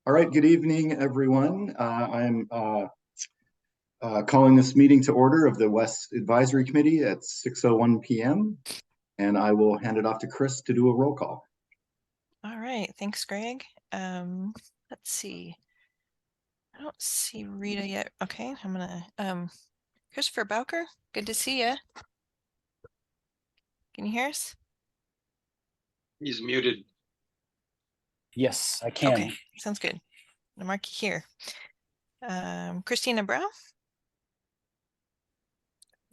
All right, good evening, everyone. I'm calling this meeting to order of the WES Advisory Committee at 6:01 p.m. And I will hand it off to Chris to do a roll call. All right, thanks, Greg. Let's see. I don't see Rita yet. Okay, I'm gonna Christopher Bowker, good to see you. Can you hear us? He's muted. Yes, I can. Okay, sounds good. I'll mark you here. Christina Brown.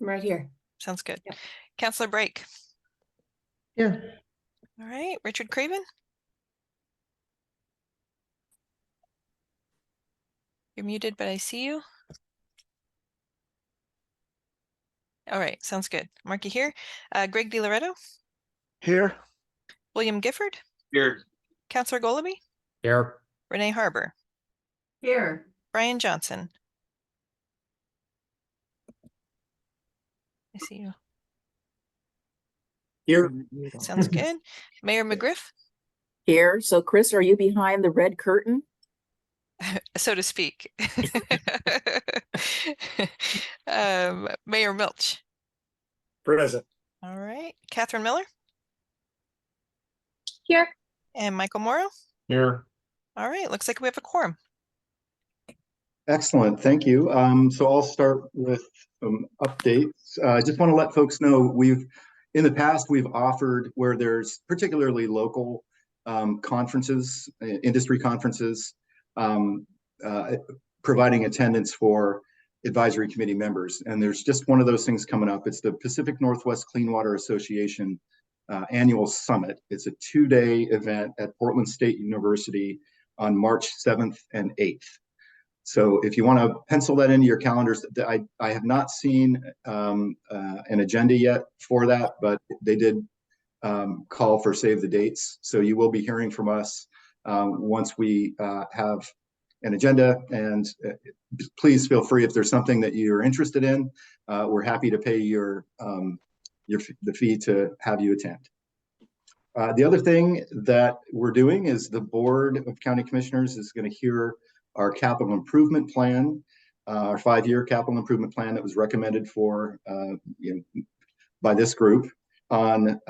I'm right here. Sounds good. Yep. Councillor Brake. Here. All right, Richard Craven. You're muted, but I see you. All right, sounds good. Mark you here. Greg DiLoretto. Here. William Gifford. Here. Councillor Golaby. Here. Renee Harbour. Here. Brian Johnson. I see you. Here. Sounds good. Mayor McGriff. Here. So, Chris, are you behind the red curtain? So to speak. Mayor Milch. Present. All right. Catherine Miller. Here. And Michael Morrow. Here. All right. Looks like we have a quorum. Excellent, thank you. So I'll start with some updates. I just want to let folks know in the past, we've offered where there's particularly local conferences, industry conferences, providing attendance for advisory committee members. And there's just one of those things coming up. It's the Pacific Northwest Clean Water Association Annual Summit. It's a 2-day event at Portland State University on March 7th and 8th. So if you want to pencil that into your calendars, I have not seen an agenda yet for that, but they did call for save the dates. So you will be hearing from us once we have an agenda, and please feel free if there's something that you're interested in. We're happy to pay the fee to have you attend. The other thing that we're doing is the Board of County Commissioners is going to hear our capital improvement plan, our 5-year capital improvement plan that was recommended for by this group on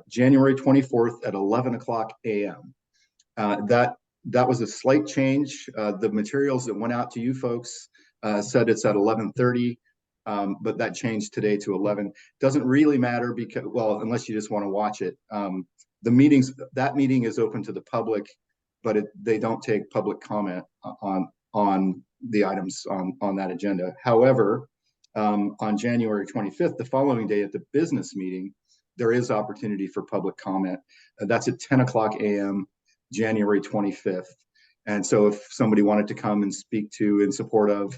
January 24th at 11 o'clock a.m. That was a slight change. The materials that went out to you folks said it's at 11:30, but that changed today to 11. Doesn't really matter because, well, unless you just want to watch it. That meeting is open to the public, but they don't take public comment on the items on that agenda. However, on January 25th, the following day at the business meeting, there is opportunity for public comment. That's at 10 o'clock a.m., January 25th. And so if somebody wanted to come and speak to in support of,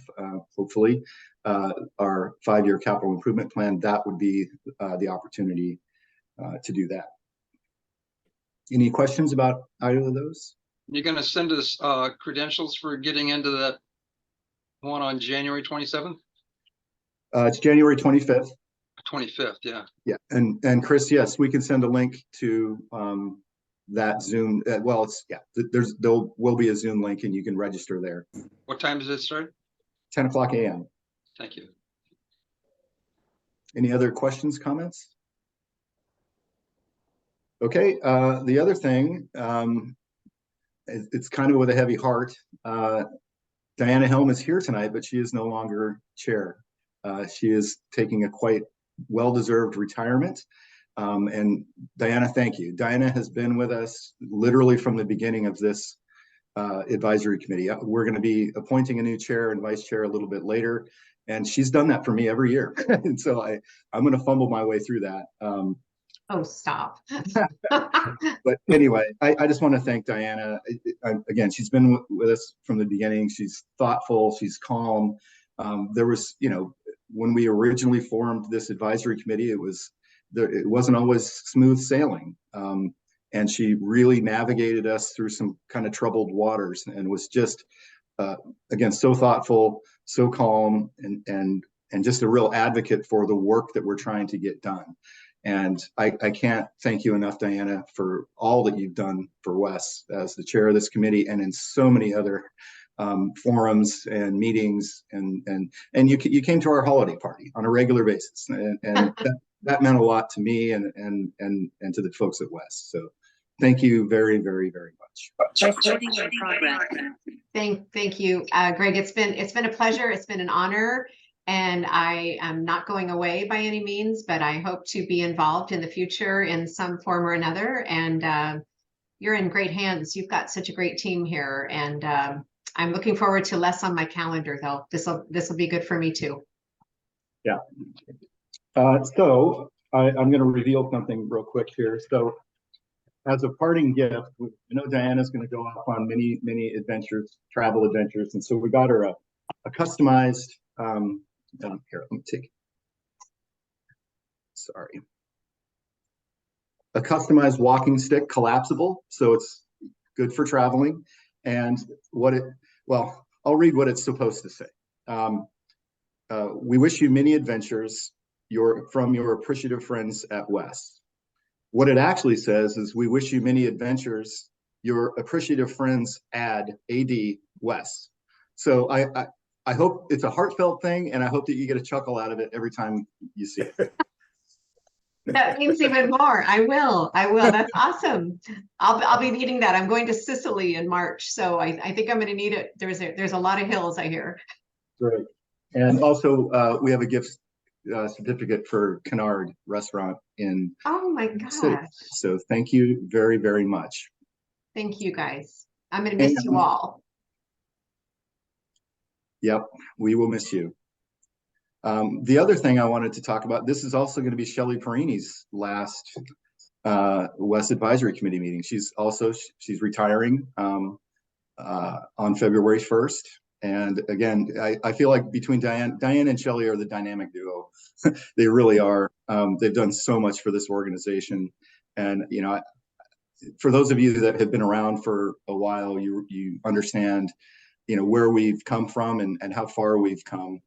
hopefully, our 5-year capital improvement plan, that would be the opportunity to do that. Any questions about either of those? You're going to send us credentials for getting into that one on January 27th? It's January 25th. 25th, yeah. Yeah, and Chris, yes, we can send a link to that Zoom. There will be a Zoom link, and you can register there. What time does it start? 10 o'clock a.m. Thank you. Any other questions, comments? Okay, the other thing, it's kind of with a heavy heart. Diana Helm is here tonight, but she is no longer chair. She is taking a quite well-deserved retirement. And Diana, thank you. Diana has been with us literally from the beginning of this advisory committee. We're going to be appointing a new chair and vice chair a little bit later, and she's done that for me every year. And so I'm going to fumble my way through that. Oh, stop. But anyway, I just want to thank Diana. Again, she's been with us from the beginning. She's thoughtful, she's calm. There was, when we originally formed this advisory committee, it wasn't always smooth sailing. And she really navigated us through some kind of troubled waters and was just, again, so thoughtful, so calm, and just a real advocate for the work that we're trying to get done. And I can't thank you enough, Diana, for all that you've done for WES as the chair of this committee and in so many other forums and meetings. And you came to our holiday party on a regular basis, and that meant a lot to me and to the folks at WES. So thank you very, very, very much. Recording in progress. Thank you, Greg. It's been a pleasure. It's been an honor. And I am not going away by any means, but I hope to be involved in the future in some form or another. And you're in great hands. You've got such a great team here. And I'm looking forward to less on my calendar, though. This will be good for me, too. Yeah. So I'm going to reveal something real quick here. So as a parting gift, I know Diana's going to go off on many adventures, travel adventures. And so we got her a customized, here, let me take, sorry. A customized walking stick, collapsible. So it's good for traveling. And well, I'll read what it's supposed to say. We wish you many adventures from your appreciative friends at WES. What it actually says is we wish you many adventures, your appreciative friends AD WES. So I hope it's a heartfelt thing, and I hope that you get a chuckle out of it every time you see it. That means even more. I will. That's awesome. I'll be needing that. I'm going to Sicily in March, so I think I'm going to need it. There's a lot of hills, I hear. Great. And also we have a gift certificate for Canard Restaurant in Oh my City. gosh. So thank you very, very much. Thank you, guys. I'm going to miss you all. Yep, we will miss you. The other thing I wanted to talk about, this is also going to be Shelley Perini's last WES Advisory Committee meeting. She's retiring on February 1st. And again, I feel like between Diane and Shelley are the dynamic duo. They really are. They've done so much for this organization. And, you know, for those of you that have been around for a while, you understand, you know, where we've come from and how far we've come.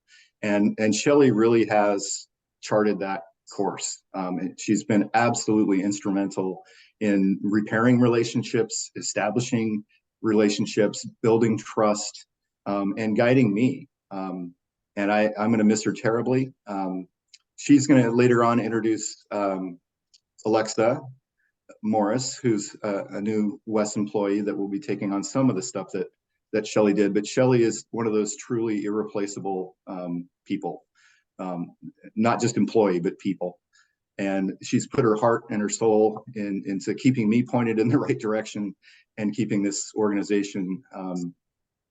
And Shelley really has charted that course. She's been absolutely instrumental in repairing relationships, establishing relationships, building trust, and guiding me. And I'm going to miss her terribly. She's going to later on introduce Alexa Morris, who's a new WES employee that will be taking on some of the stuff that Shelley did. But Shelley is one of those truly irreplaceable people, not just employee, but people. And she's put her heart and her soul into keeping me pointed in the right direction and keeping this organization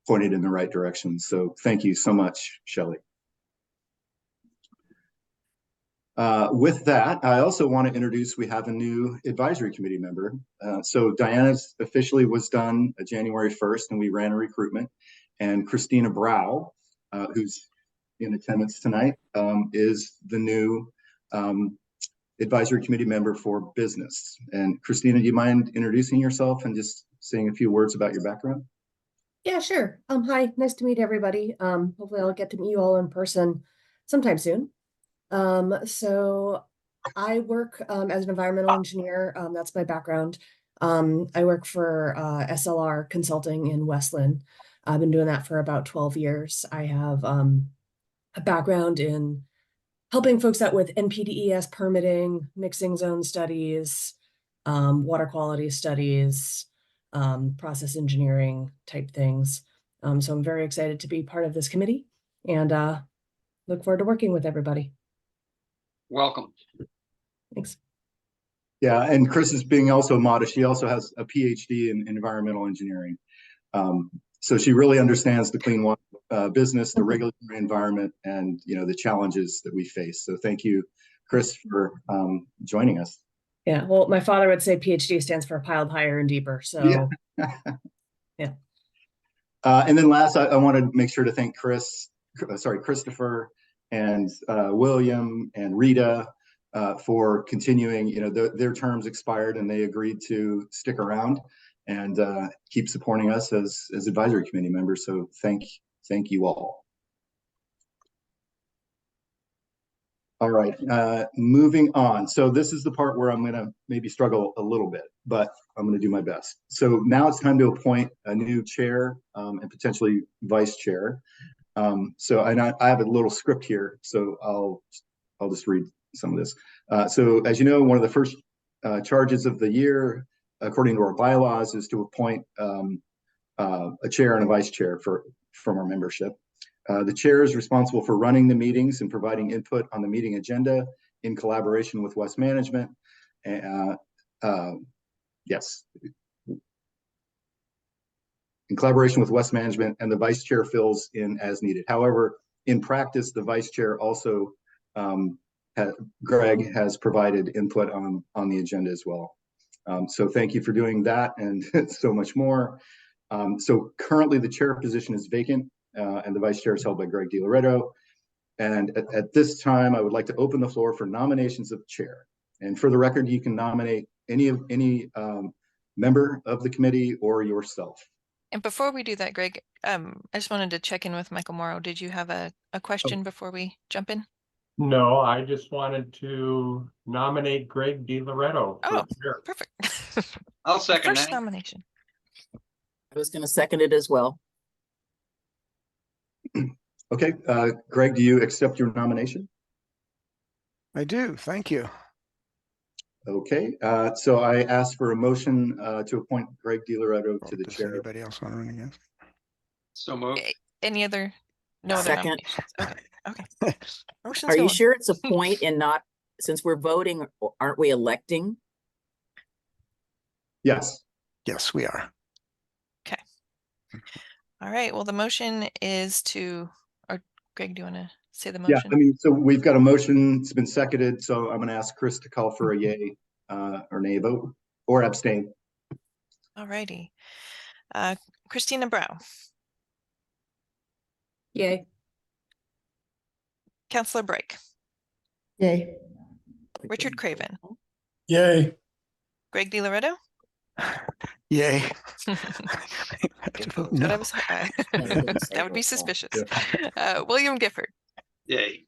pointed in the right direction. So thank you so much, Shelley. With that, I also want to introduce, we have a new advisory committee member. So Diana's officially was done January 1st, and we ran a recruitment. And Christina Brow, who's in attendance tonight, is the new advisory committee member for business. And Christina, do you mind introducing yourself and just saying a few words about your background? Yeah, sure. Hi, nice to meet everybody. Hopefully I'll get to meet you all in person sometime soon. So I work as an environmental engineer. That's my background. I work for SLR Consulting in Westland. I've been doing that for about 12 years. I have a background in helping folks out with NPDES permitting, mixing zone studies, water quality studies, process engineering type things. So I'm very excited to be part of this committee and look forward to working with everybody. Welcome. Thanks. Yeah, and Chris is being also modest. She also has a PhD in environmental engineering. So she really understands the clean water business, the regulatory environment, and the challenges that we face. So thank you, Chris, for joining us. Yeah, well, my father would say PhD stands for piled higher and deeper. So yeah. And then last, I want to make sure to thank Christopher and William and Rita for continuing. Their terms expired and they agreed to stick around and keep supporting us as advisory committee members. So thank you all. All right, moving on. So this is the part where I'm gonna maybe struggle a little bit, but I'm gonna do my best. So now it's time to appoint a new chair and potentially vice chair. And I have a little script here, so I'll just read some of this. So as you know, one of the first charges of the year, according to our bylaws, is to appoint a chair and a vice chair from our membership. The chair is responsible for running the meetings and providing input on the meeting agenda in collaboration with WES management. Yes. In collaboration with WES management, and the vice chair fills in as needed. However, in practice, the vice chair also, Greg has provided input on the agenda as well. So thank you for doing that and so much more. So currently the chair position is vacant and the vice chair is held by Greg DiLoretto. And at this time, I would like to open the floor for nominations of chair. And for the record, you can nominate any member of the committee or yourself. And before we do that, Greg, I just wanted to check in with Michael Morrow. Did you have a question before we jump in? No, I just wanted to nominate Greg DiLoretto Oh, for chair. perfect. I'll second First that. nomination. I was going to second it as well. Okay, Greg, do you accept your nomination? I do. Thank you. Okay, so I ask for a motion to appoint Greg DiLoretto to the Does chair. anybody else want to run again? So moved. Any other? No other Second. nominations. Okay. Okay. Motion's Are you going. sure it's a point and not, since we're voting, aren't we electing? Yes. Yes, we are. All right. Well, the motion is to, or Greg, do you want to say the Yeah, motion? I mean, so we've got a motion, it's been seconded, so I'm gonna ask Chris to call for a yay or nay vote or abstain. All righty. Christina Brow, Yay. Counselor Brake, Yay. Richard Craven, Yay. Greg DiLoretto. Yay. Good vote. But I was, that would be suspicious. William Gifford, Yay.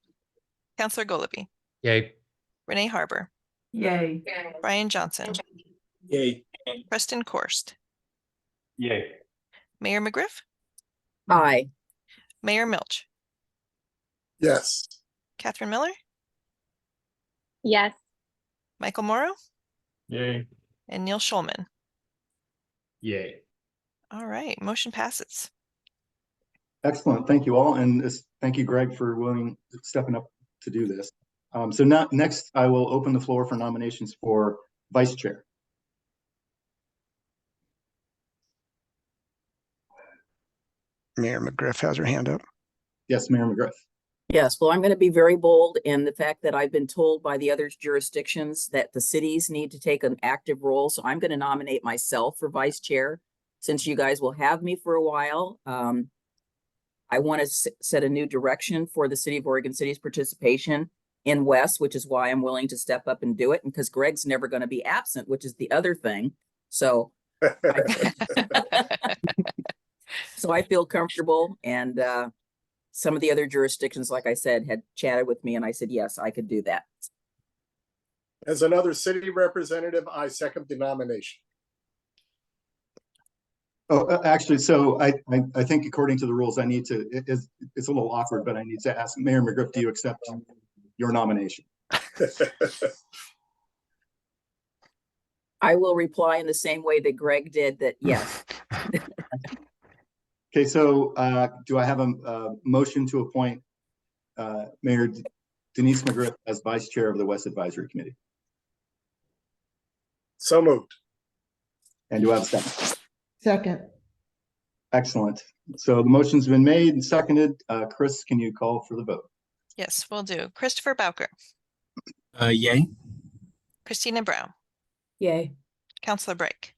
Counselor Golaby, Yay. Renee Harbor, Yay. Brian Johnson, Yay. Preston Korst, Yay. Mayor McGriff, Aye. Mayor Milch, Yes. Catherine Miller, Yes. Michael Morrow, Yay. and Neil Schulman. Yay. All right, motion passes. Excellent, thank you all, and thank you, Greg, for stepping up to do this. So now, next, I will open the floor for nominations for vice chair. Mayor McGriff has her hand up. Yes, Mayor McGriff. Yes, well, I'm going to be very bold in the fact that I've been told by the other jurisdictions that the cities need to take an active role. So I'm going to nominate myself for vice chair, since you guys will have me for a while. I want to set a new direction for the city of Oregon City's participation in WES, which is why I'm willing to step up and do it. And because Greg's never going to be absent, which is the other thing. So so I feel comfortable, and some of the other jurisdictions, like I said, had chatted with me, and I said, yes, I could do that. As another city representative, I second the nomination. Oh, actually, so I think according to the rules, I need to, it's a little awkward, but I need to ask Mayor McGriff, do you accept your nomination? I will reply in the same way that Greg did, that yes. Okay, so do I have a motion to appoint Mayor Denise McGriff as vice chair of the WES Advisory Committee? So moved. And do I have a second? Second. Excellent. So the motion's been made and seconded. Chris, can you call for the vote? Yes, we'll do. Christopher Bowker, Yay. Christina Brown, Yay. Counselor Brake,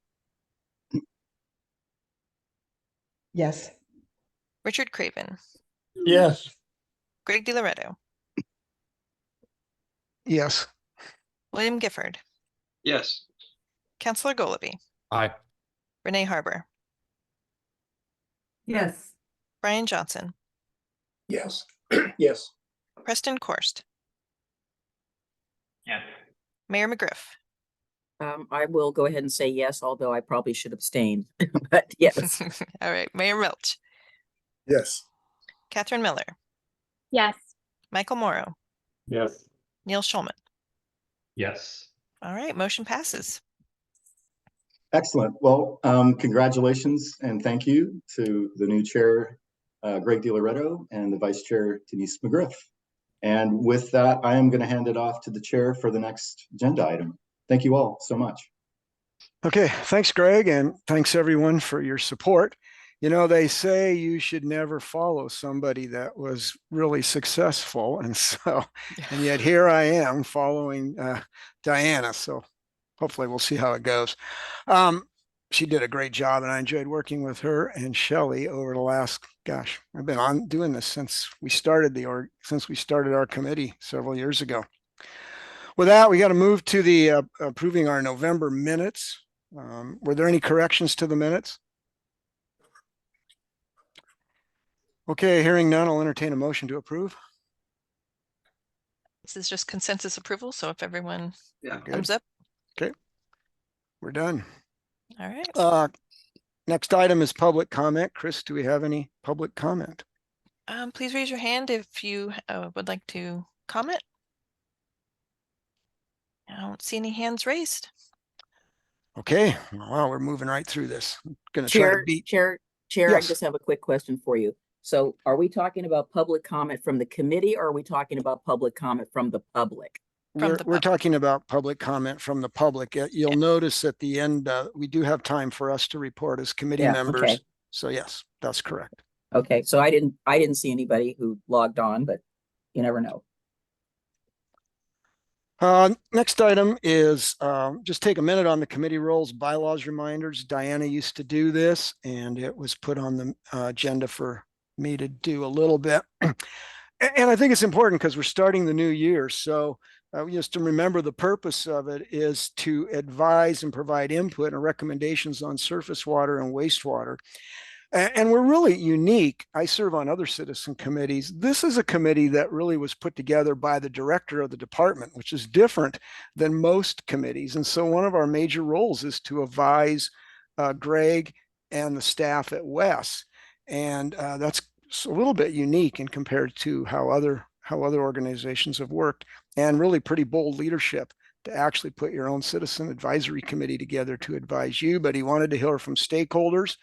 Yes. Richard Craven, Yes. Greg DiLoretto, Yes. William Gifford, Yes. Counselor Golaby, Aye. Renee Harbor, Yes. Brian Johnson, Yes. Yes. Preston Korst, Yes. Mayor McGriff. I will go ahead and say yes, although I probably should abstain, but yes. All right, Mayor Milch, Yes. Catherine Miller, Yes. Michael Morrow, Yes. Neil Schulman. Yes. All right, motion passes. Excellent. Well, congratulations and thank you to the new chair, Greg DiLoretto, and the vice chair, Denise McGriff. And with that, I am going to hand it off to the chair for the next agenda item. Thank you all so much. Okay, thanks, Greg, and thanks everyone for your support. You know, they say you should never follow somebody that was really successful. And yet here I am following Diana. So hopefully we'll see how it goes. She did a great job and I enjoyed working with her and Shelley over the last, gosh, I've been on doing this since we started our committee several years ago. With that, we got to move to the approving our November minutes. Were there any corrections to the minutes? Okay, hearing none, I'll entertain a motion to approve. This is just consensus approval, so if everyone Yeah. thumbs up. Okay, we're done. All right. Next item is public comment. Chris, do we have any public comment? Please raise your hand if you would like to comment. I don't see any hands raised. Okay, wow, we're moving right through this. I'm gonna try to beat. Chair, I Yes. just have a quick question for you. So are we talking about public comment from the committee or are we talking about public comment from the public? We're talking about public comment from the public. You'll notice at the end, we do have time for us to report as committee members. Okay. So yes, that's correct. Okay, so I didn't see anybody who logged on, but you never know. Next item is just take a minute on the committee roles, bylaws reminders. Diana used to do this and it was put on the agenda for me to do a little bit. And I think it's important because we're starting the new year. So just to remember, the purpose of it is to advise and provide input and recommendations on surface water and wastewater. And we're really unique. I serve on other citizen committees. This is a committee that really was put together by the director of the department, which is different than most committees. And so one of our major roles is to advise Greg and the staff at WES. And that's a little bit unique in compared to how other organizations have worked, and really pretty bold leadership to actually put your own citizen advisory committee together to advise you. But he wanted to hear from stakeholders.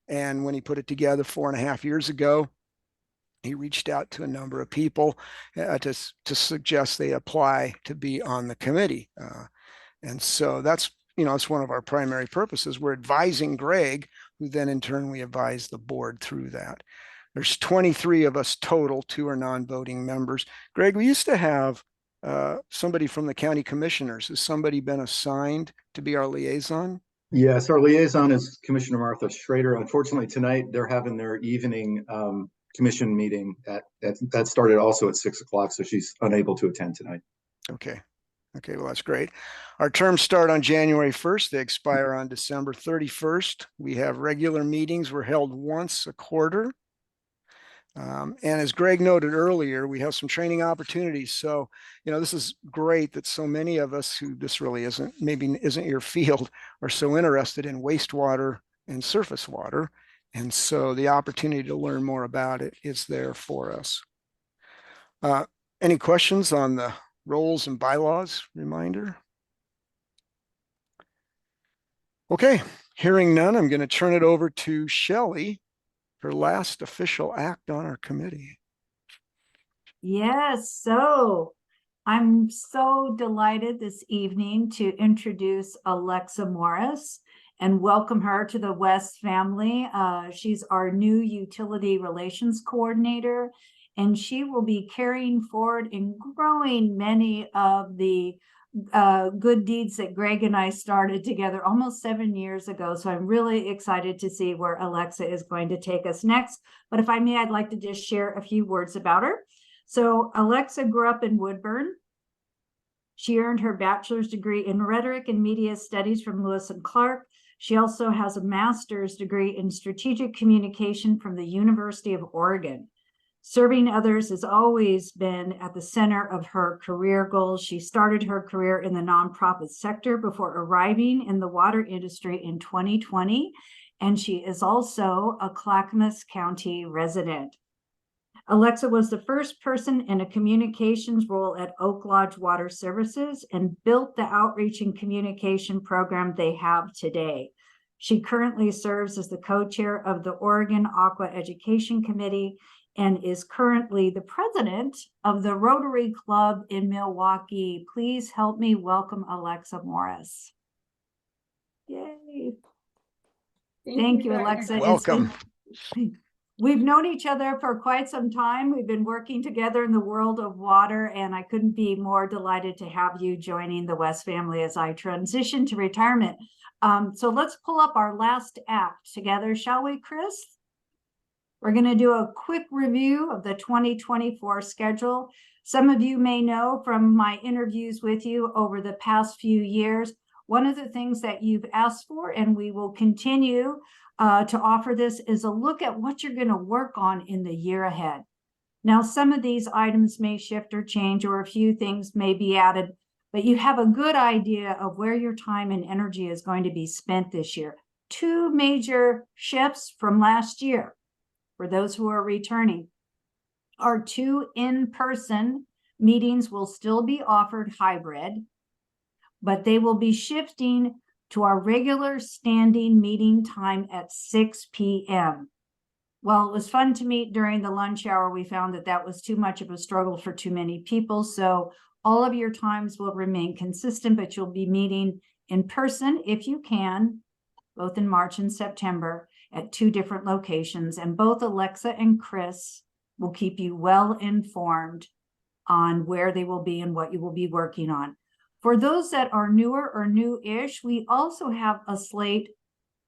And when he put it together 4.5 years ago, he reached out to a number of people to suggest they apply to be on the committee. And so that's, it's one of our primary purposes. We're advising Greg, who then in turn we advise the board through that. There's 23 of us total, 2 are non-voting members. Greg, we used to have somebody from the county commissioners. Has somebody been assigned to be our liaison? Yes, our liaison is Commissioner Martha Schrader. Unfortunately, tonight they're having their evening commission meeting that started also at 6 o'clock, so she's unable to attend tonight. Okay, well, that's great. Our terms start on January 1st. They expire on December 31st. We have regular meetings. We're held once a quarter. And as Greg noted earlier, we have some training opportunities. So, this is great that so many of us who this really maybe isn't your field, are so interested in wastewater and surface water. And so the opportunity to learn more about it is there for us. Any questions on the roles and bylaws reminder? Okay, hearing none, I'm going to turn it over to Shelley, her last official act on our committee. Yes, so I'm so delighted this evening to introduce Alexa Morris and welcome her to the WES family. She's our new utility relations coordinator, and she will be carrying forward and growing many of the good deeds that Greg and I started together almost 7 years ago. So I'm really excited to see where Alexa is going to take us next. But if I may, I'd like to just share a few words about her. So Alexa grew up in Woodburn. She earned her bachelor's degree in rhetoric and media studies from Lewis and Clark. She also has a master's degree in strategic communication from the University of Oregon. Serving others has always been at the center of her career goals. She started her career in the nonprofit sector before arriving in the water industry in 2020, and she is also a Clackamas County resident. Alexa was the first person in a communications role at Oak Lodge Water Services and built the outreach and communication program they have today. She currently serves as the co-chair of the Oregon Aqua Education Committee and is currently the president of the Rotary Club in Milwaukee. Please help me welcome Alexa Morris. Yay. Thank you, Alexa. Welcome. We've known each other for quite some time. We've been working together in the world of water, and I couldn't be more delighted to have you joining the WES family as I transition to retirement. So let's pull up our last act together, shall we, Chris? We're going to do a quick review of the 2024 schedule. Some of you may know from my interviews with you over the past few years, one of the things that you've asked for, and we will continue to offer this, is a look at what you're going to work on in the year ahead. Now, some of these items may shift or change, or a few things may be added, but you have a good idea of where your time and energy is going to be spent this year. Two major shifts from last year, for those who are returning, our 2 in-person meetings will still be offered hybrid, but they will be shifting to our regular standing meeting time at 6 p.m. While it was fun to meet during the lunch hour, we found that that was too much of a struggle for too many people. So all of your times will remain consistent, but you'll be meeting in person if you can, both in March and September at 2 different locations. And both Alexa and Chris will keep you well informed on where they will be and what you will be working on. For those that are newer or new-ish, we also have a slate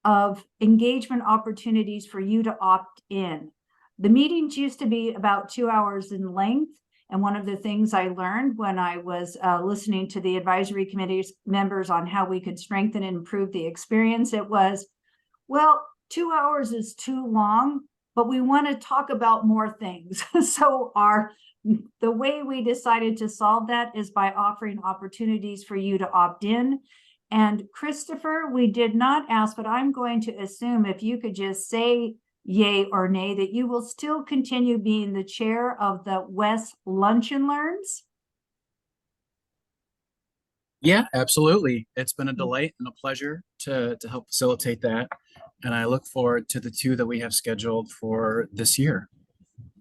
of engagement opportunities for you to opt in. The meetings used to be about 2 hours in length. And one of the things I learned when I was listening to the advisory committee's members on how we could strengthen and improve the experience, it was, well, 2 hours is too long, but we want to talk about more things. So the way we decided to solve that is by offering opportunities for you to opt in. And Christopher, we did not ask, but I'm going to assume if you could just say yay or nay, that you will still continue being the chair of the WES Lunch and Learns. Yeah, absolutely. It's been a delight and a pleasure to help facilitate that. And I look forward to the 2 that we have scheduled for this year.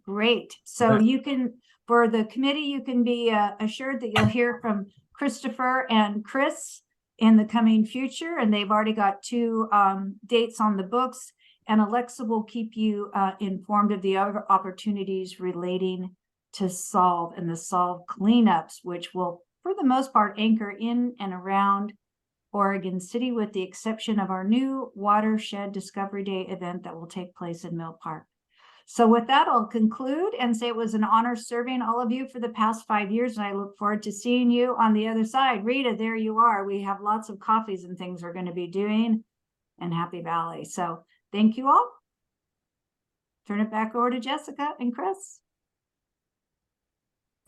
Great. So you can, for the committee, you can be assured that you'll hear from Christopher and Chris in the coming future. And they've already got 2 dates on the books. And Alexa will keep you informed of the other opportunities relating to SOLVE and the SOLVE cleanups, which will, for the most part, anchor in and around Oregon City, with the exception of our new Watershed Discovery Day event that will take place in Mill Park. So with that, I'll conclude and say it was an honor serving all of you for the past 5 years, and I look forward to seeing you on the other side. Rita, there you are. We have lots of coffees and things we're going to be doing in Happy Valley. So thank you all. Turn it back over to Jessica and Chris.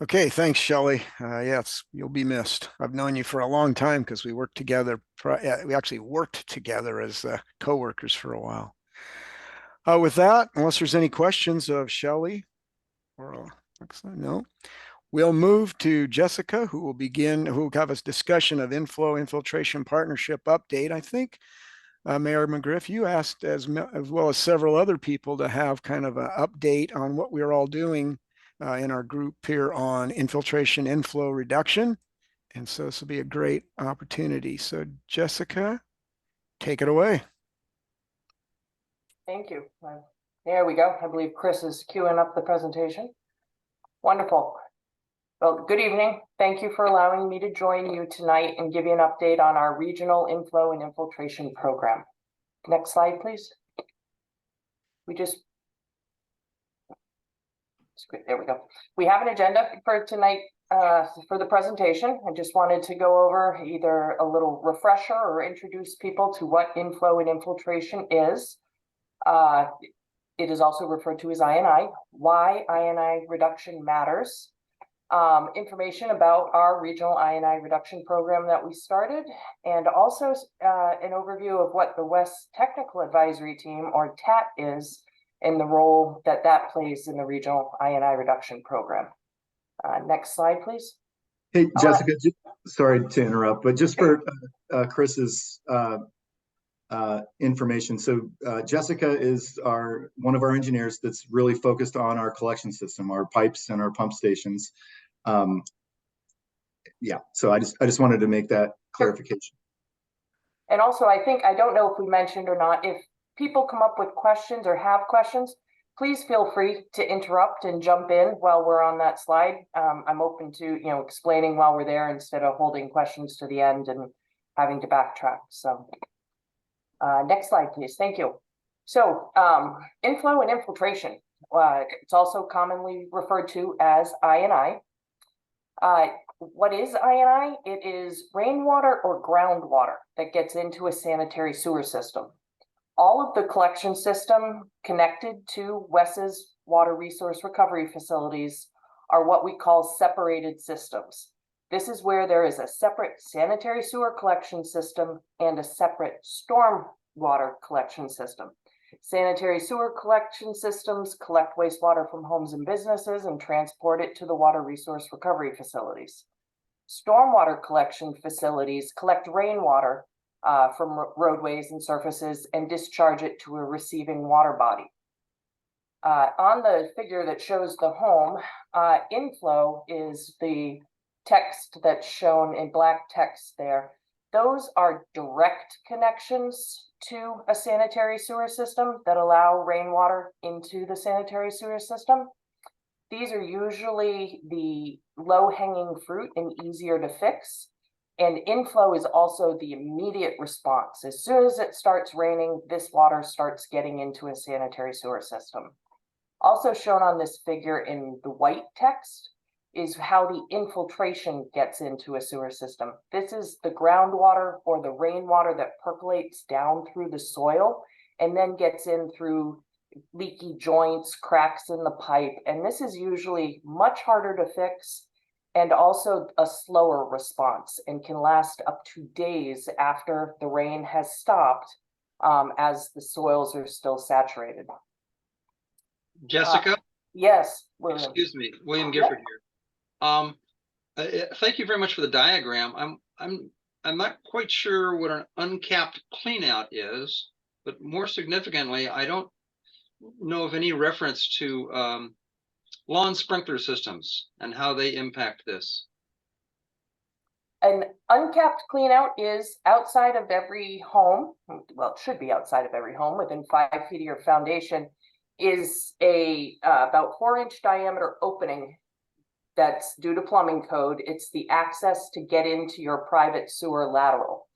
Okay, thanks, Shelley. Yes, you'll be missed. I've known you for a long time because we worked together. We actually worked together as co-workers for a while. With that, unless there's any questions of Shelley, or no, we'll move to Jessica, who will have a discussion of infiltration partnership update. I think, Mayor McGriff, you asked as well as several other people to have kind of an update on what we're all doing in our group here on infiltration inflow reduction. And so this will be a great opportunity. So Jessica, take it away. Thank you. There we go. I believe Chris is queuing up the presentation. Wonderful. Well, good evening. Thank you for allowing me to join you tonight and give you an update on our regional inflow and infiltration program. Next slide, please. There we go. We have an agenda for tonight for the presentation. I just wanted to go over either a little refresher or introduce people to what inflow and infiltration is. It is also referred to as INI, why INI reduction matters. Information about our regional INI reduction program that we started, and also an overview of what the WES Technical Advisory Team, or TAT, is and the role that that plays in the regional INI reduction program. Next slide, please. Hey, Jessica, sorry to interrupt, but just for Chris's information. So Jessica is one of our engineers that's really focused on our collection system, our pipes and our pump stations. Yeah, so I just wanted to make that clarification. And also, I don't know if we mentioned or not, if people come up with questions or have questions, please feel free to interrupt and jump in while we're on that slide. I'm open to, explaining while we're there instead of holding questions to the end and having to backtrack. So next slide, please. Thank you. So inflow and infiltration. It's also commonly referred to as INI. What is INI? It is rainwater or groundwater that gets into a sanitary sewer system. All of the collection system connected to WES's water resource recovery facilities are what we call separated systems. This is where there is a separate sanitary sewer collection system and a separate storm water collection system. Sanitary sewer collection systems collect wastewater from homes and businesses and transport it to the water resource recovery facilities. Stormwater collection facilities collect rainwater from roadways and surfaces and discharge it to a receiving water body. On the figure that shows the home, inflow is the text that's shown in black text there. Those are direct connections to a sanitary sewer system that allow rainwater into the sanitary sewer system. These are usually the low-hanging fruit and easier to fix. And inflow is also the immediate response. As soon as it starts raining, this water starts getting into a sanitary sewer system. Also shown on this figure in the white text is how the infiltration gets into a sewer system. This is the groundwater or the rainwater that percolates down through the soil and then gets in through leaky joints, cracks in the pipe. And this is usually much harder to fix and also a slower response and can last up to days after the rain has stopped, as the soils are still saturated. Jessica? Yes, William. Excuse me, William Gifford here. Thank you very much for the diagram. I'm not quite sure what an uncapped cleanout is, but more significantly, I don't know of any reference to lawn sprinkler systems and how they impact this. An uncapped cleanout is outside of every home. Well, it should be outside of every home within 5 feet of your foundation. Is a about 4-inch diameter opening that's due to plumbing code. It's the access to get into your private sewer lateral.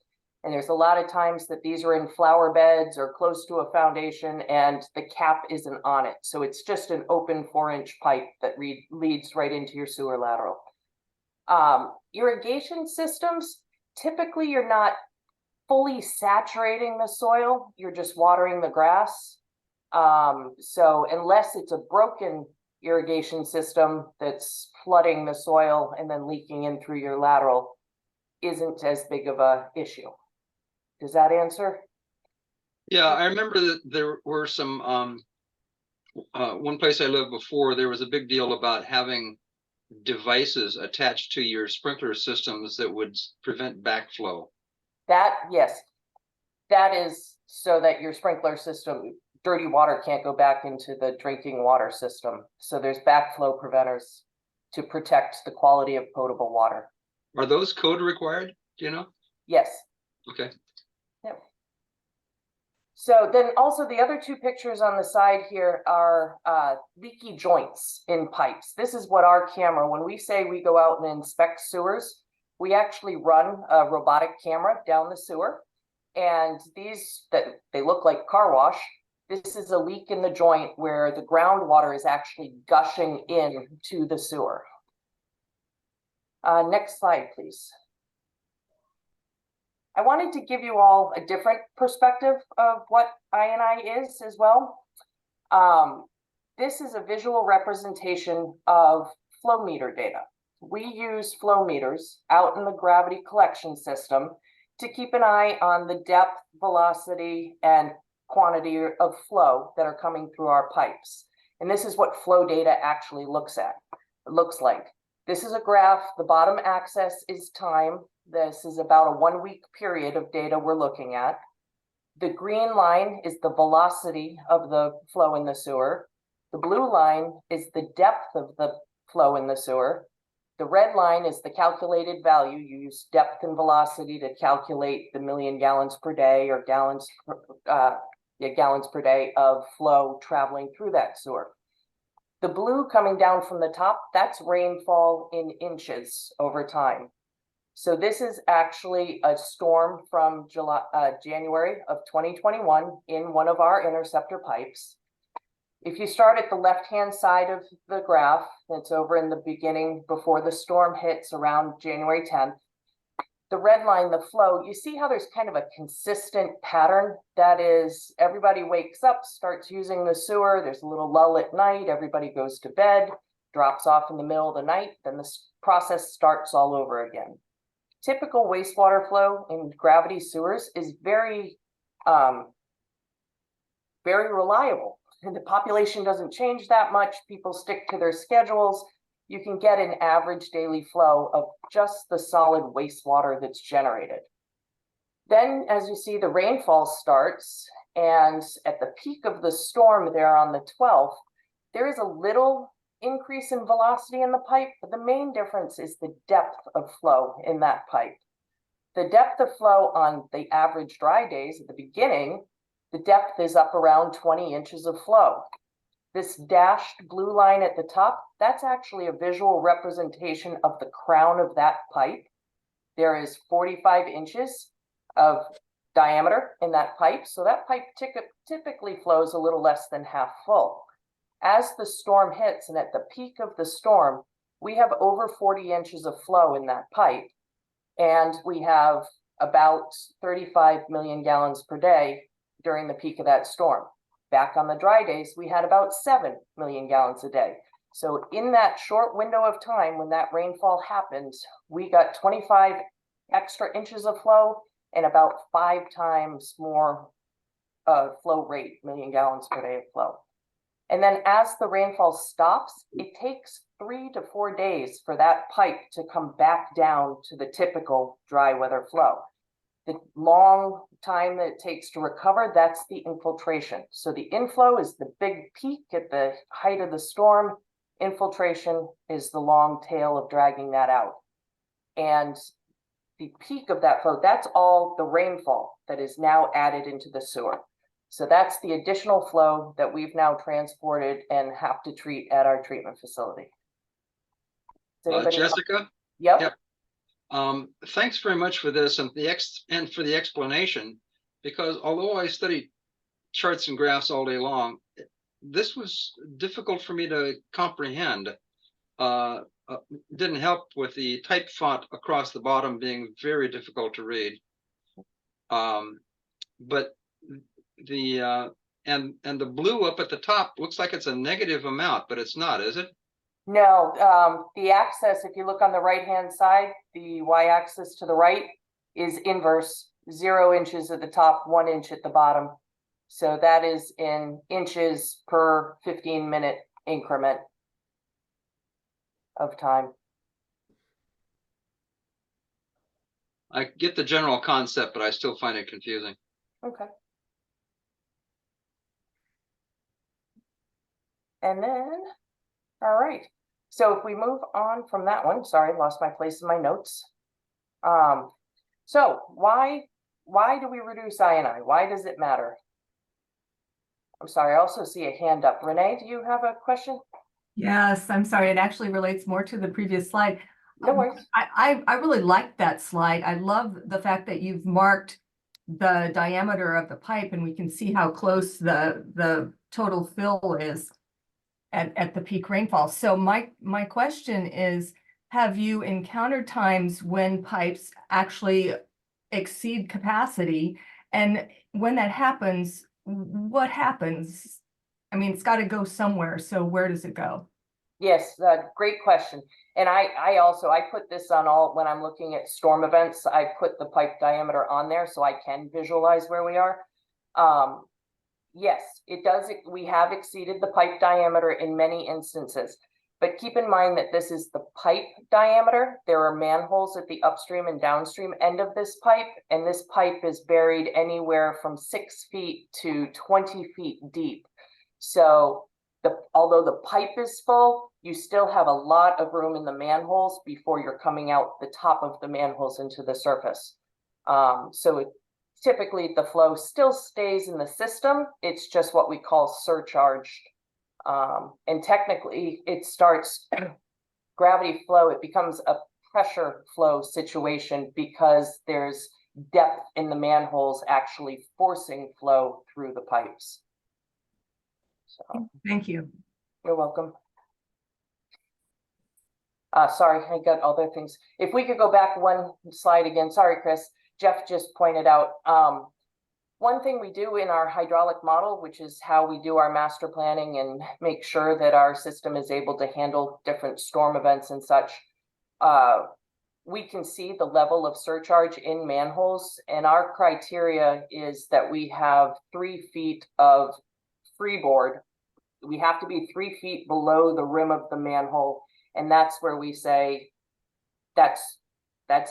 And there's a lot of times that these are in flower beds or close to a foundation and the cap isn't on it. So it's just an open 4-inch pipe that leads right into your sewer lateral. Irrigation systems, typically you're not fully saturating the soil, you're just watering the grass. So unless it's a broken irrigation system that's flooding the soil and then leaking in through your lateral, isn't as big of a issue. Does that answer? Yeah, I remember that there were some, one place I lived before, there was a big deal about having devices attached to your sprinkler systems that would prevent backflow. Yes, that is so that your sprinkler system, dirty water can't go back into the drinking water system. So there's backflow preventers to protect the quality of potable water. Are those code required? Do you know? Yes. Okay. Yep. So then also the other two pictures on the side here are leaky joints in pipes. This is what our camera, when we say we go out and inspect sewers, we actually run a robotic camera down the sewer. And these, they look like car wash. This is a leak in the joint where the groundwater is actually gushing in to the sewer. Next slide, please. I wanted to give you all a different perspective of what INI is as well. This is a visual representation of flow meter data. We use flow meters out in the gravity collection system to keep an eye on the depth, velocity, and quantity of flow that are coming through our pipes. And this is what flow data actually looks like. This is a graph. The bottom axis is time. This is about a 1 week period of data we're looking at. The green line is the velocity of the flow in the sewer. The blue line is the depth of the flow in the sewer. The red line is the calculated value. You use depth and velocity to calculate the million gallons per day or gallons per day of flow traveling through that sewer. The blue coming down from the top, that's rainfall in inches over time. So this is actually a storm from January of 2021 in one of our interceptor pipes. If you start at the left-hand side of the graph, it's over in the beginning before the storm hits around January 10th. The red line, the flow, you see how there's kind of a consistent pattern. That is, everybody wakes up, starts using the sewer. There's a little lull at night. Everybody goes to bed, drops off in the middle of the night. Then the process starts all over again. Typical wastewater flow in gravity sewers is very reliable. And the population doesn't change that much. People stick to their schedules. You can get an average daily flow of just the solid wastewater that's generated. Then, as you see, the rainfall starts, and at the peak of the storm there on the 12th, there is a little increase in velocity in the pipe, but the main difference is the depth of flow in that pipe. The depth of flow on the average dry days at the beginning, the depth is up around 20 inches of flow. This dashed blue line at the top, that's actually a visual representation of the crown of that pipe. There is 45 inches of diameter in that pipe, so that pipe typically flows a little less than half full. As the storm hits, and at the peak of the storm, we have over 40 inches of flow in that pipe, and we have about 35 million gallons per day during the peak of that storm. Back on the dry days, we had about 7 million gallons a day. So in that short window of time when that rainfall happened, we got 25 extra inches of flow and about 5 times more flow rate, million gallons per day of flow. And then as the rainfall stops, it takes 3 to 4 days for that pipe to come back down to the typical dry weather flow. The long time that it takes to recover, that's the infiltration. So the inflow is the big peak at the height of the storm. Infiltration is the long tail of dragging that out. And the peak of that flow, that's all the rainfall that is now added into the sewer. So that's the additional flow that we've now transported and have to treat at our treatment facility. Jessica? Yep. Thanks very much for this and for the explanation, because although I study charts and graphs all day long, this was difficult for me to comprehend. Didn't help with the type font across the bottom being very difficult to read. But the and the blue up at the top looks like it's a negative amount, but it's not, is it? No, the axis, if you look on the right-hand side, the y-axis to the right is inverse, 0 inches at the top, 1 inch at the bottom. So that is in inches per 15-minute increment of time. I get the general concept, but I still find it confusing. Okay. And then, all right. So if we move on from that one, sorry, lost my place in my notes. So why do we reduce I&I? Why does it matter? I'm sorry, I also see a hand up. Renee, do you have a question? Yes, I'm sorry. It actually relates more to the previous slide. No worries. I really like that slide. I love the fact that you've marked the diameter of the pipe and we can see how close the total fill is at the peak rainfall. So my question is, have you encountered times when pipes actually exceed capacity? And when that happens, what happens? I mean, it's got to go somewhere. So where does it go? Yes, great question. And I also, I put this on all, when I'm looking at storm events, I put the pipe diameter on there so I can visualize where we are. Yes, it does. We have exceeded the pipe diameter in many instances, but keep in mind that this is the pipe diameter. There are manholes at the upstream and downstream end of this pipe, and this pipe is buried anywhere from 6 feet to 20 feet deep. So although the pipe is full, you still have a lot of room in the manholes before you're coming out the top of the manholes into the surface. Typically the flow still stays in the system. It's just what we call surcharged. And technically it starts gravity flow. It becomes a pressure flow situation because there's depth in the manholes actually forcing flow through the pipes. So, Thank you. you're welcome. Sorry, I got other things. If we could go back one slide again. Sorry, Chris. Jeff just pointed out, one thing we do in our hydraulic model, which is how we do our master planning and make sure that our system is able to handle different storm events and such, we can see the level of surcharge in manholes. And our criteria is that we have 3 feet of freeboard. We have to be 3 feet below the rim of the manhole. And that's where we say, that's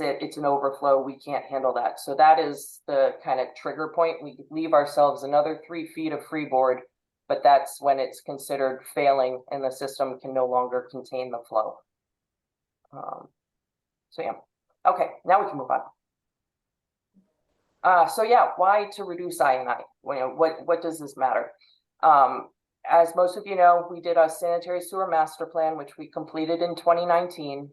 it. It's an overflow. We can't handle that. So that is the kind of trigger point. We leave ourselves another 3 feet of freeboard, but that's when it's considered failing and the system can no longer contain the flow. So yeah. Okay, now we can move on. So yeah, why to reduce I&I? What does this matter? As most of you know, we did a sanitary sewer master plan, which we completed in 2019.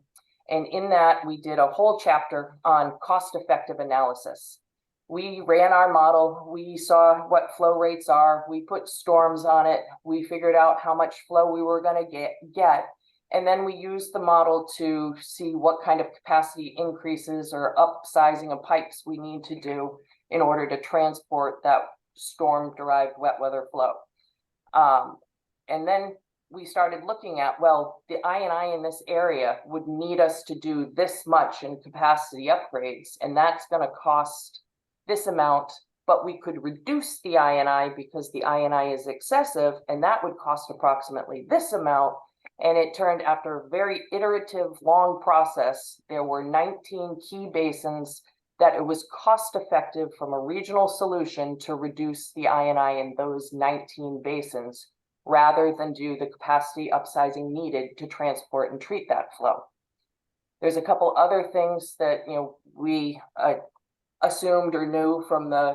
And in that, we did a whole chapter on cost-effective analysis. We ran our model. We saw what flow rates are. We put storms on it. We figured out how much flow we were going to get. And then we used the model to see what kind of capacity increases or upsizing of pipes we need to do in order to transport that storm-derived wet weather flow. And then we started looking at, well, the I&I in this area would need us to do this much in capacity upgrades, and that's going to cost this amount, but we could reduce the I&I because the I&I is excessive, and that would cost approximately this amount. And it turned, after a very iterative, long process, there were 19 key basins that it was cost effective from a regional solution to reduce the I&I in those 19 basins, rather than do the capacity upsizing needed to transport and treat that flow. There's a couple other things that we assumed or knew from the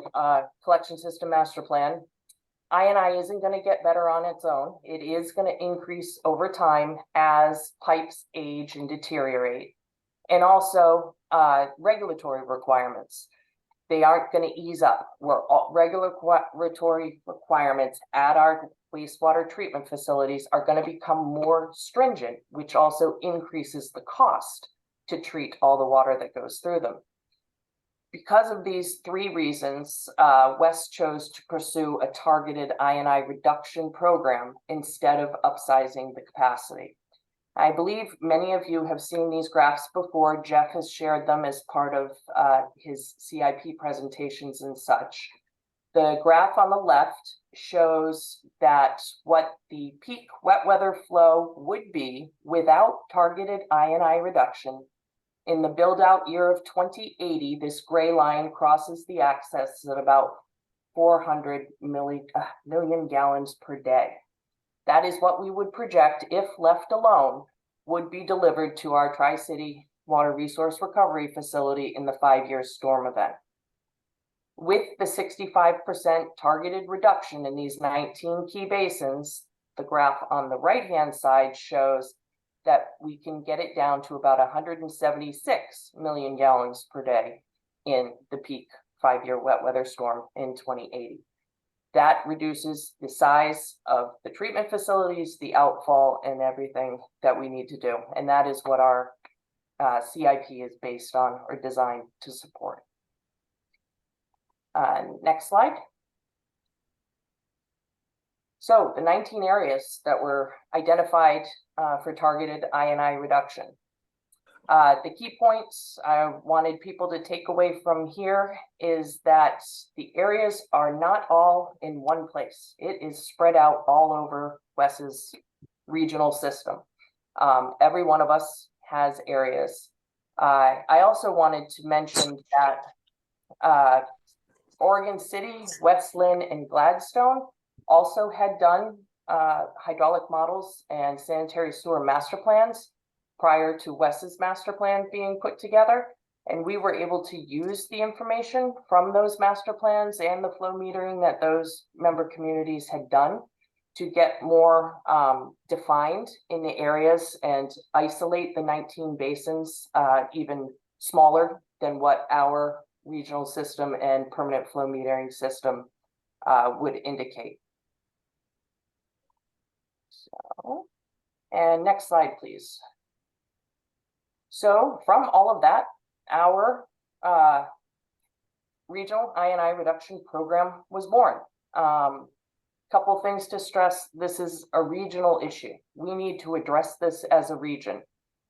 collection system master plan. I&I isn't going to get better on its own. It is going to increase over time as pipes age and deteriorate. And also regulatory requirements. They aren't going to ease up. Regulatory requirements at our wastewater treatment facilities are going to become more stringent, which also increases the cost to treat all the water that goes through them. Because of these 3 reasons, WES chose to pursue a targeted I&I reduction program instead of upsizing the capacity. I believe many of you have seen these graphs before. Jeff has shared them as part of his CIP presentations and such. The graph on the left shows that what the peak wet weather flow would be without targeted I&I reduction. In the build-out year of 2080, this gray line crosses the axis at about 400 million gallons per day. That is what we would project, if left alone, would be delivered to our Tri-City Water Resource Recovery Facility in the 5-year storm event. With the 65% targeted reduction in these 19 key basins, the graph on the right-hand side shows that we can get it down to about 176 million gallons per day in the peak 5-year wet weather storm in 2080. That reduces the size of the treatment facilities, the outfall, and everything that we need to do. And that is what our CIP is based on or designed to support. Next slide. So the 19 areas that were identified for targeted I&I reduction. The key points I wanted people to take away from here is that the areas are not all in one place. It is spread out all over WES's regional system. Every one of us has areas. I also wanted to mention that Oregon City, West Lynn, and Gladstone also had done hydraulic models and sanitary sewer master plans prior to WES's master plan being put together. And we were able to use the information from those master plans and the flow metering that those member communities had done to get more defined in the areas and isolate the 19 basins even smaller than what our regional system and permanent flow metering system would indicate. So, and next slide, please. So from all of that, our regional I&I reduction program was born. Couple things to stress, this is a regional issue. We need to address this as a region.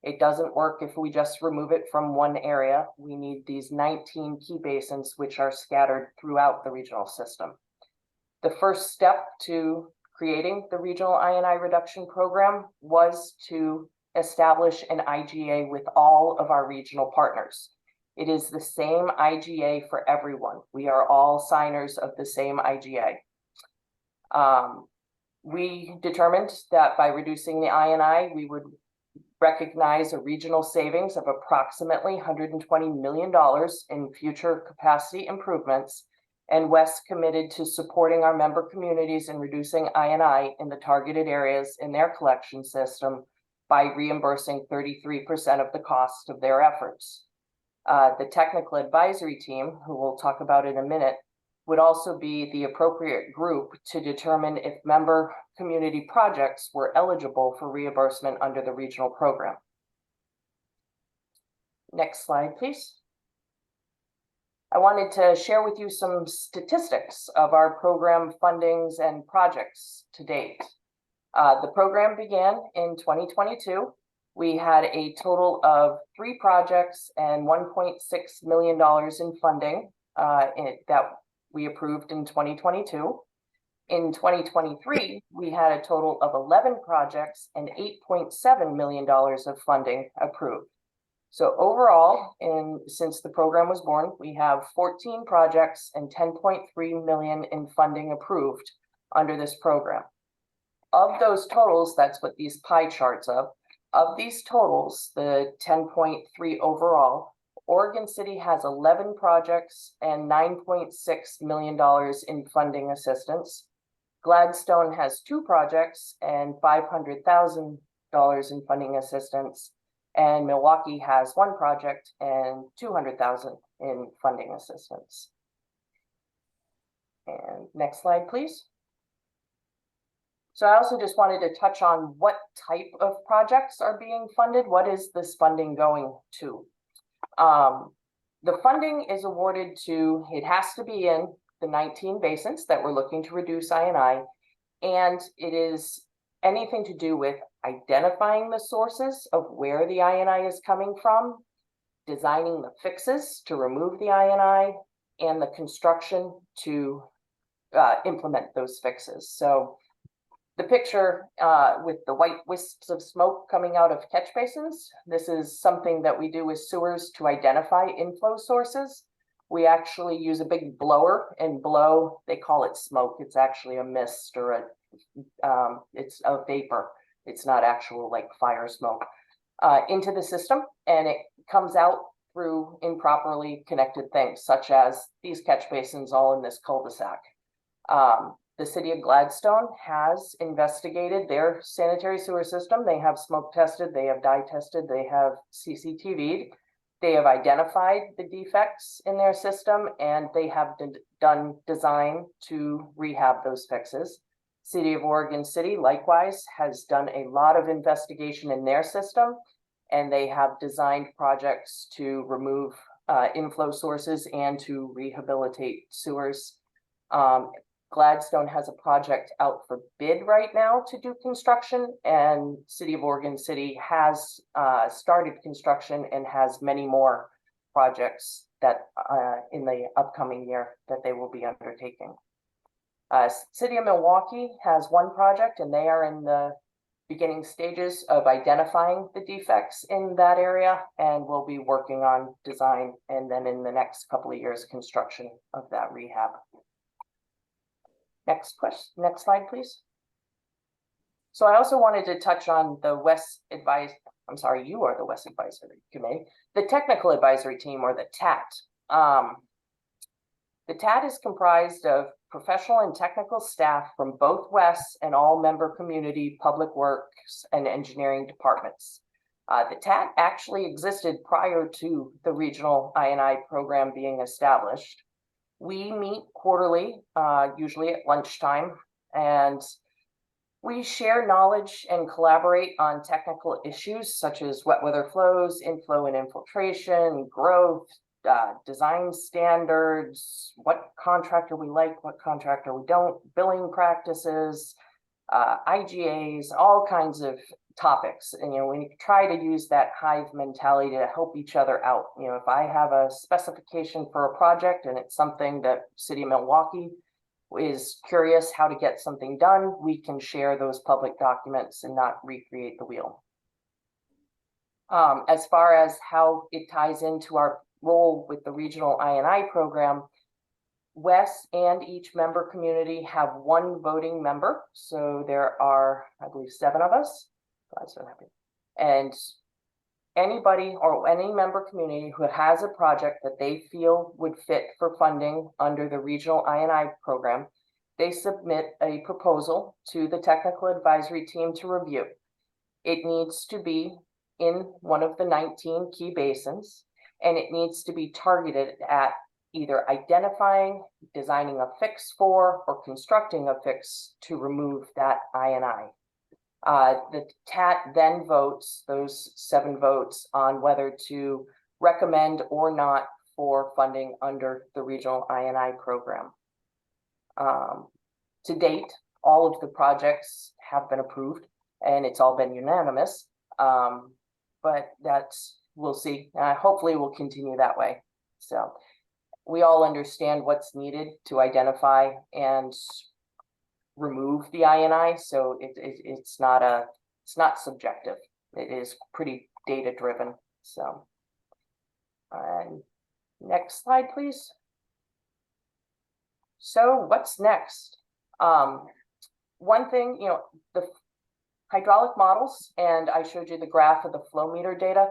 It doesn't work if we just remove it from one area. We need these 19 key basins which are scattered throughout the regional system. The first step to creating the regional I&I reduction program was to establish an IGA with all of our regional partners. It is the same IGA for everyone. We are all signers of the same IGA. We determined that by reducing the I&I, we would recognize a regional savings of approximately $120 million in future capacity improvements, and WES committed to supporting our member communities in reducing I&I in the targeted areas in their collection system by reimbursing 33% of the cost of their efforts. The technical advisory team, who we'll talk about in a minute, would also be the appropriate group to determine if member community projects were eligible for reimbursement under the regional program. Next slide, please. I wanted to share with you some statistics of our program fundings and projects to date. The program began in 2022. We had a total of 3 projects and $1.6 million in funding that we approved in 2022. In 2023, we had a total of 11 projects and $8.7 million of funding approved. So overall, since the program was born, we have 14 projects and $10.3 million in funding approved under this program. Of those totals, that's what these pie charts of these totals, the 10.3 overall, Oregon City has 11 projects and $9.6 million in funding assistance. Gladstone has 2 projects and $500,000 in funding assistance. And Milwaukee has 1 project and $200,000 in funding assistance. And next slide, please. So I also just wanted to touch on what type of projects are being funded. What is this funding going to? The funding is awarded to, it has to be in the 19 basins that we're looking to reduce I&I, and it is anything to do with identifying the sources of where the I&I is coming from, designing the fixes to remove the I&I, and the construction to implement those fixes. So the picture with the white wisps of smoke coming out of catch basins, this is something that we do with sewers to identify inflow sources. We actually use a big blower and blow, they call it smoke, it's actually a mist or it's a vapor. It's not actual like fire smoke into the system, and it comes out through improperly connected things, such as these catch basins all in this cul-de-sac. The city of Gladstone has investigated their sanitary sewer system. They have smoke tested, they have dye tested, they have CCTV'd. They have identified the defects in their system, and they have done design to rehab those fixes. City of Oregon City, likewise, has done a lot of investigation in their system, and they have designed projects to remove inflow sources and to rehabilitate sewers. Gladstone has a project out for bid right now to do construction, and City of Oregon City has started construction and has many more projects that in the upcoming year that they will be undertaking. City of Milwaukee has one project, and they are in the beginning stages of identifying the defects in that area, and will be working on design, and then in the next couple of years, construction of that rehab. Next question, next slide, please. So I also wanted to touch on the WES I'm sorry, you are the WES Advisory Committee, the Technical Advisory Team, or the TAT. The TAT is comprised of professional and technical staff from both WES and all member community, public works, and engineering departments. The TAT actually existed prior to the regional I&I program being established. We meet quarterly, usually at lunchtime, and we share knowledge and collaborate on technical issues such as wet weather flows, inflow and infiltration, growth, design standards, what contractor we like, what contractor we don't, billing practices, IGAs, all kinds of topics. And, we try to use that hive mentality to help each other out. If I have a specification for a project and it's something that City of Milwaukee is curious how to get something done, we can share those public documents and not recreate the wheel. As far as how it ties into our role with the regional I&I program, WES and each member community have one voting member. So there are, I believe, 7 of us. I'm so happy. And anybody or any member community who has a project that they feel would fit for funding under the regional I&I program, they submit a proposal to the technical advisory team to review. It needs to be in one of the 19 key basins, and it needs to be targeted at either identifying, designing a fix for, or constructing a fix to remove that I&I. The TAT then votes, those 7 votes, on whether to recommend or not for funding under the regional I&I program. To date, all of the projects have been approved, and it's all been unanimous, but we'll see. Hopefully we'll continue that way. So we all understand what's needed to identify and remove the I&I, so it's not subjective. It is pretty data driven. So, next slide, please. So what's next? One thing, the hydraulic models, and I showed you the graph of the flow meter data.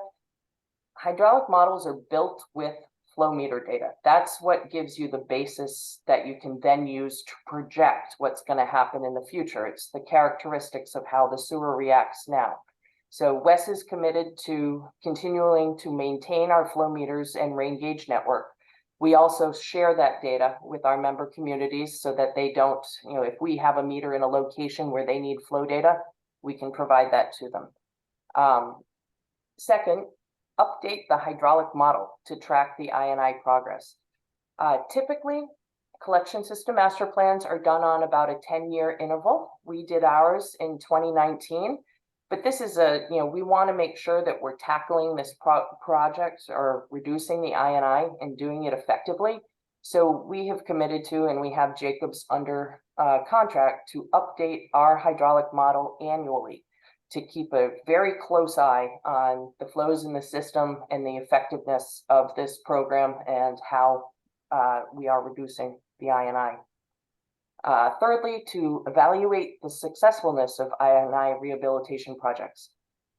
Hydraulic models are built with flow meter data. That's what gives you the basis that you can then use to project what's going to happen in the future. It's the characteristics of how the sewer reacts now. So WES is committed to continuing to maintain our flow meters and rain gauge network. We also share that data with our member communities so that they don't, if we have a meter in a location where they need flow data, we can provide that to them. Second, update the hydraulic model to track the I&I progress. Typically, collection system master plans are done on about a 10-year interval. We did ours in 2019, but this is we want to make sure that we're tackling this project or reducing the I&I and doing it effectively. So we have committed to, and we have Jacobs under contract to update our hydraulic model annually, to keep a very close eye on the flows in the system and the effectiveness of this program and how we are reducing the I&I. Thirdly, to evaluate the successfulness of I&I rehabilitation projects.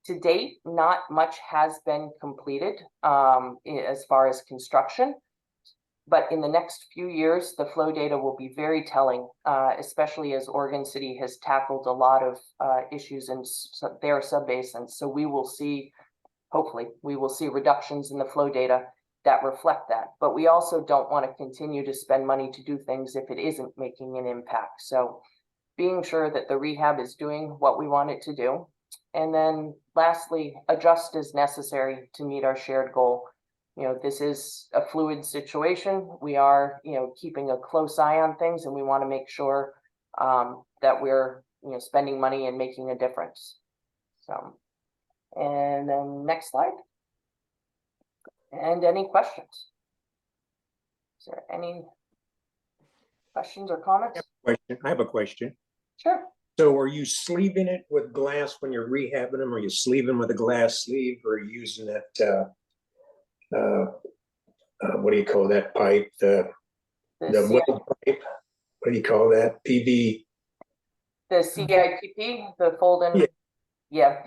To date, not much has been completed as far as construction, but in the next few years, the flow data will be very telling, especially as Oregon City has tackled a lot of issues in their subbasins. So we will see, hopefully, we will see reductions in the flow data that reflect that. But we also don't want to continue to spend money to do things if it isn't making an impact. So being sure that the rehab is doing what we want it to do. And then lastly, adjust as necessary to meet our shared goal. this is a fluid situation. We are, keeping a close eye on things, and we want to make sure that we're, spending money and making a difference. So, and then next slide. And any questions? Is there any questions or comments? I have a question. Sure. So are you sleeving it with glass when you're rehabbing them? Are you sleeving with a glass sleeve, or using that, what do you call that pipe? The weld pipe. What do you call that? PV? The CIPP, the fold-in. Yeah.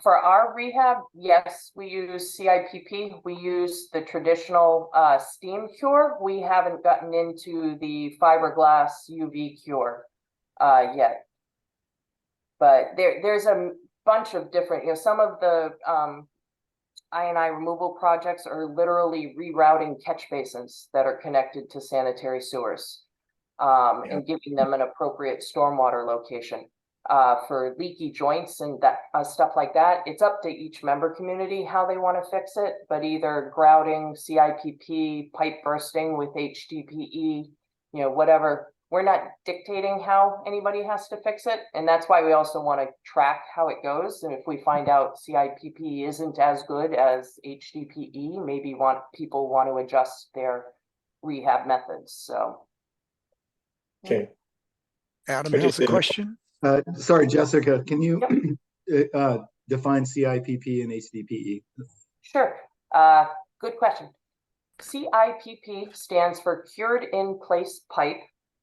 For our rehab, yes, we use CIPP. We use the traditional steam cure. We haven't gotten into the fiberglass UV cure yet. But there's a bunch of different, some of the I&I removal projects are literally rerouting catch basins that are connected to sanitary sewers and giving them an appropriate stormwater location. For leaky joints and that stuff like that, it's up to each member community how they want to fix it, but either grouting, CIPP, pipe bursting with HDPE, whatever. We're not dictating how anybody has to fix it, and that's why we also want to track how it goes. And if we find out CIPP isn't as good as HDPE, maybe people want to adjust their rehab methods. So, okay. Adam has a question. Sorry, Jessica, can you define CIPP and HDPE? Sure. Good question. CIPP stands for cured in place pipe.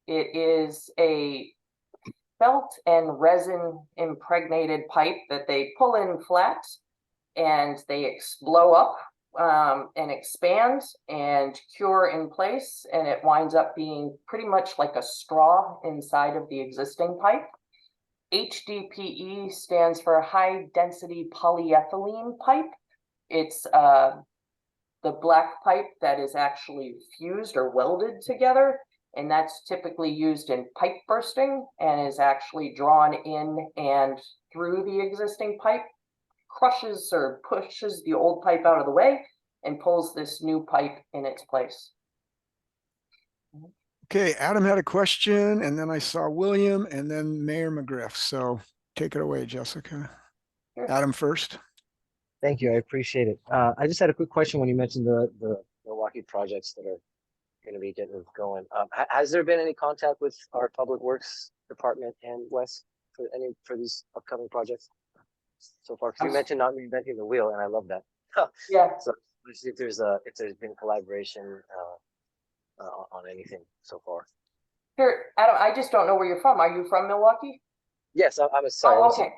It is a felt and resin impregnated pipe that they pull in flat and they blow up and expand and cure in place, and it winds up being pretty much like a straw inside of the existing pipe. HDPE stands for high density polyethylene pipe. It's the black pipe that is actually fused or welded together, and that's typically used in pipe bursting and is actually drawn in and through the existing pipe, crushes or pushes the old pipe out of the way and pulls this new pipe in its place. Okay, Adam had a question, and then I saw William, and then Mayor McGriff. So take it away, Jessica. Sure. Adam first. Thank you, I appreciate it. I just had a quick question when you mentioned the Milwaukee projects that are going to be getting going. Has there been any contact with our Public Works Department and WES for these upcoming projects so far? Because you mentioned not reinventing the wheel, and I love that. Yeah. So if there's been collaboration on anything so far. Here, Adam, I just don't know where you're from. Are you from Milwaukee? Yes, I'm sorry. Oh, okay.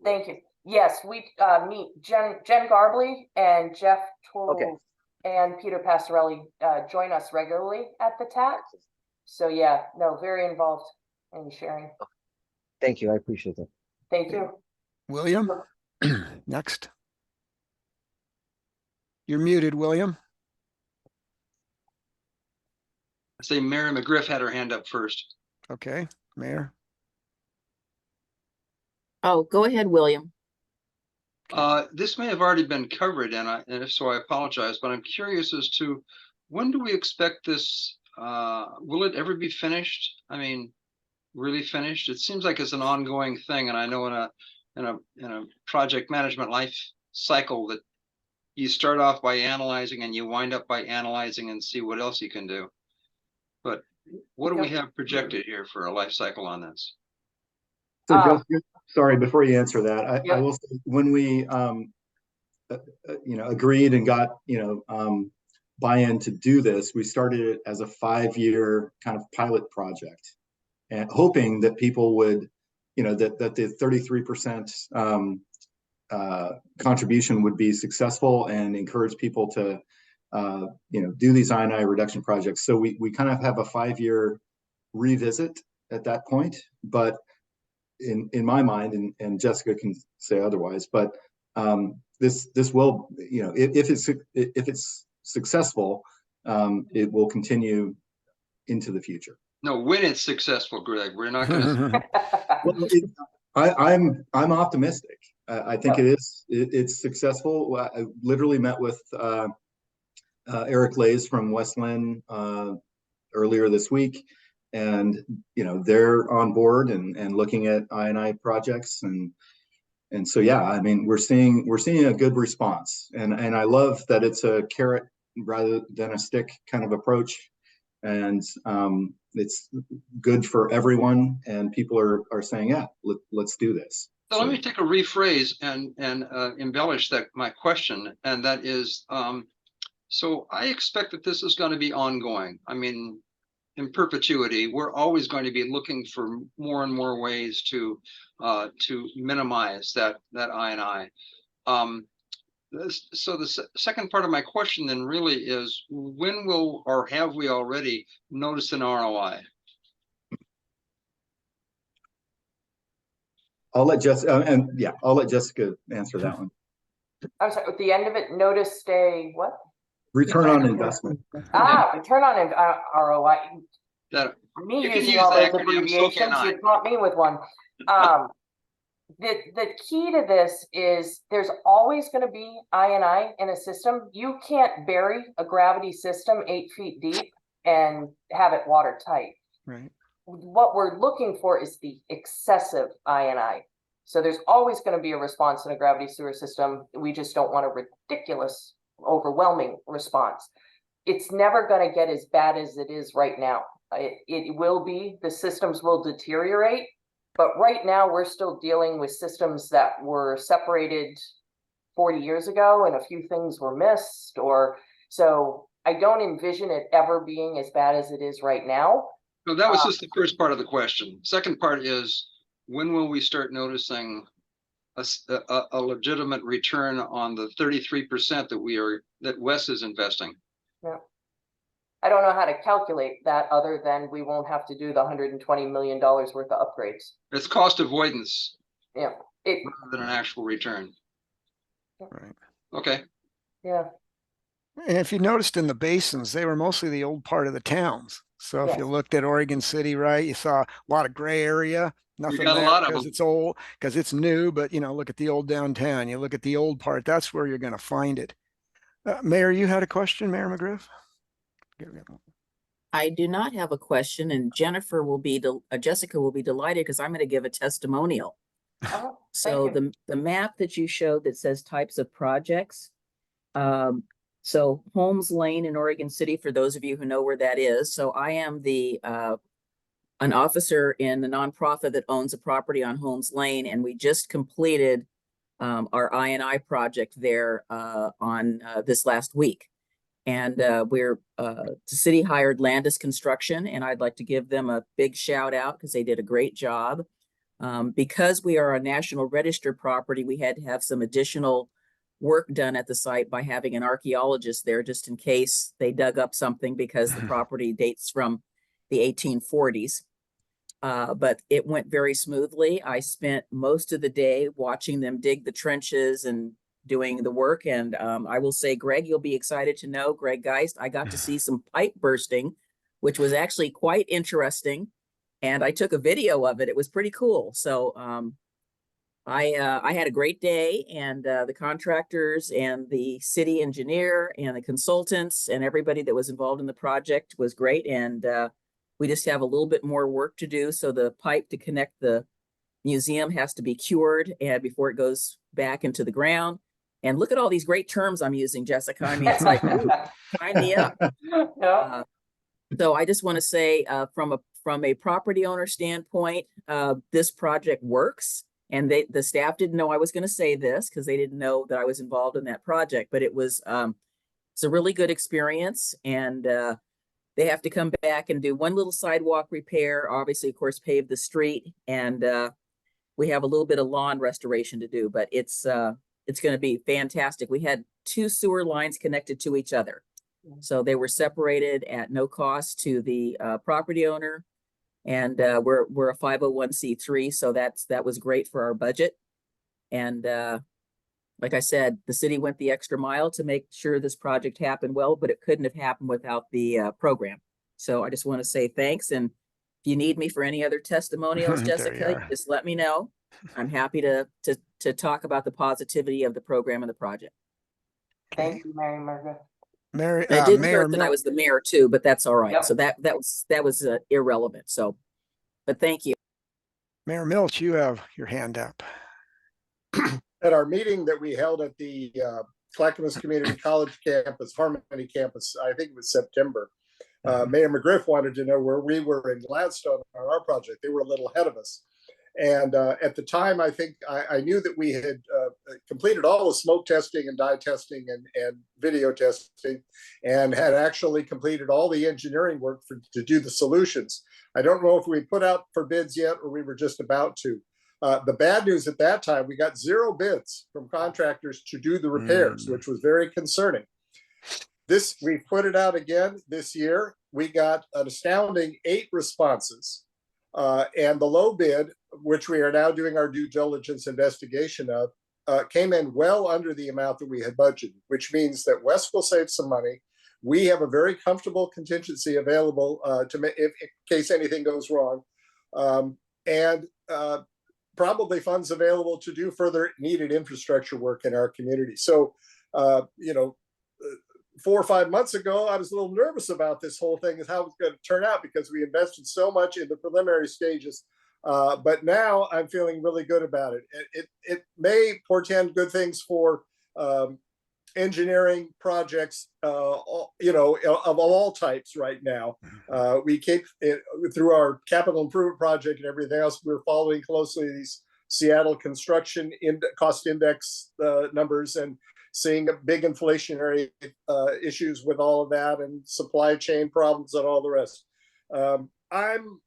Thank you. Yes, we meet Jen Garbley and Jeff Toll and Peter Passarelli join us regularly at the TAT. So yeah, no, very involved in sharing. Thank you, I appreciate that. Thank you. William, next. You're muted, William. I say Mary McGriff had her hand up first. Okay, Mayor. Oh, go ahead, William. This may have already been covered, and if so, I apologize, but I'm curious as to when do we expect this? Will it ever be finished? I mean, really finished? It seems like it's an ongoing thing, and I know in a project management life cycle that you start off by analyzing and you wind up by analyzing and see what else you can do. But what do we have projected here for a life cycle on this? So Jessica, sorry, before you answer that, I will say when we agreed and got buy-in to do this, we started it as a 5-year kind of pilot project, and hoping that people would, that the 33% contribution would be successful and encourage people to do these I&I reduction projects. So we kind of have a 5-year revisit at that point, but in my mind, and Jessica can say otherwise, but this will, if it's successmal, it will continue into the future. No, when it's successful, Greg, we're not going to. Well, I'm optimistic. I think it's successful. I literally met with Eric Lays from Westland earlier this week, and they're on board and looking at I&I projects, and so yeah, I mean we're seeing a good response, and I love that it's a carrot rather than a stick kind of approach, and it's good for everyone, and people are saying, yeah, let's do this. So let me take a rephrase and embellish my question, and that is, so I expect that this is going to be ongoing. I mean, in perpetuity, we're always going to be looking for more and more ways to minimize that I&I. So the second part of my question then really is, when will, or have we already noticed an ROI? I'll let Jessica, I'll let Jessica answer that one. I'm sorry, at the end of it, notice a what? Return on investment. Return on ROI. Me you can using use all the those acronym, so abbreviations, can I. you caught me with one. The key to this is there's always going to be I&I in a system. You can't bury a gravity system 8 feet deep and have it watertight. Right. What we're looking for is the excessive I&I. So there's always going to be a response in a gravity sewer system. We just don't want a ridiculous, overwhelming response. It's never going to get as bad as it is right now. It will be, the systems will deteriorate, but right now we're still dealing with systems that were separated 40 years ago and a few things were missed, so I don't envision it ever being as bad as it is right now. So that was just the first part of the question. Second part is, when will we start noticing a legitimate return on the 33% that WES is investing? Yeah. I don't know how to calculate that other than we won't have to do the $120 million worth of upgrades. It's cost avoidance. Yeah. Rather than an actual return. Right. Okay. Yeah. And if you noticed in the basins, they were mostly the old part of the towns. So if you looked at Oregon City, right, you saw a lot of gray area. Nothing got there a lot of because them. it's old, because it's new. But look at the old downtown. You look at the old part. That's where you're going to find it. Mayor, you had a question, Mayor McGriff? I do not have a question, and Jessica will be delighted because I'm going to give a testimonial. So the map that you showed that says types of projects. So Holmes Lane in Oregon City, for those of you who know where that is. So I am an officer in the nonprofit that owns a property on Holmes Lane, and we just completed our I&I project there on this last week. And the city hired Landis Construction, and I'd like to give them a big shout out because they did a great job. Because we are a National Register property, we had to have some additional work done at the site by having an archaeologist there just in case they dug up something, because the property dates from the 1840s. But it went very smoothly. I spent most of the day watching them dig the trenches and doing the work. And I will say, Greg, you'll be excited to know, Greg Geist, I got to see some pipe bursting, which was actually quite interesting. And I took a video of it. It was pretty cool. So I had a great day, and the contractors and the city engineer and the consultants and everybody that was involved in the project was great. And we just have a little bit more work to do. So the pipe to connect the museum has to be cured and before it goes back into the ground. And look at all these great terms I'm using, Jessica. I mean, it's like, ooh, sign me up. So I just want to say, from a property owner standpoint, this project works. And the staff didn't know I was going to say this because they didn't know that I was involved in that project. But it's a really good experience, and they have to come back and do one little sidewalk repair. Obviously, of course, pave the street, and we have a little bit of lawn restoration to do. But it's going to be fantastic. We had 2 sewer lines connected to each other, so they were separated at no cost to the property owner. And we're a 501c3, so that was great for our budget. And like I said, the city went the extra mile to make sure this project happened well, but it couldn't have happened without the program. So I just want to say thanks. And if you need me for any other testimonials, Jessica, just let me know. I'm happy to talk about the positivity of the program and the project. Thank you, Mary Margaret. Mary, And it didn't Mayor hurt that I Mill, was the mayor too, but that's all right. Yep. So that was irrelevant. So, but thank you. Mayor Milch, you have your hand up. At our meeting that we held at the Clackamas Community College campus, Harmony campus, I think it was September, Mayor McGriff wanted to know where we were in Gladstone on our project. They were a little ahead of us. And at the time, I think I knew that we had completed all the smoke testing and dye testing and video testing, and had actually completed all the engineering work to do the solutions. I don't know if we put out for bids yet, or we were just about to. The bad news at that time, we got 0 bids from contractors to do the repairs, which was very concerning. We put it out again this year. We got an astounding 8 responses. And the low bid, which we are now doing our due diligence investigation of, came in well under the amount that we had budgeted, which means that WES will save some money. We have a very comfortable contingency available in case anything goes wrong, and probably funds available to do further needed infrastructure work in our community. So, 4 or 5 months ago, I was a little nervous about this whole thing and how it's going to turn out, because we invested so much in the preliminary stages. But now I'm feeling really good about it. It may portend good things for engineering projects, of all types right now. We keep it through our capital improvement project and everything else. We're following closely these Seattle construction cost index numbers, and seeing big inflationary issues with all of that, and supply chain problems and all the rest. I'm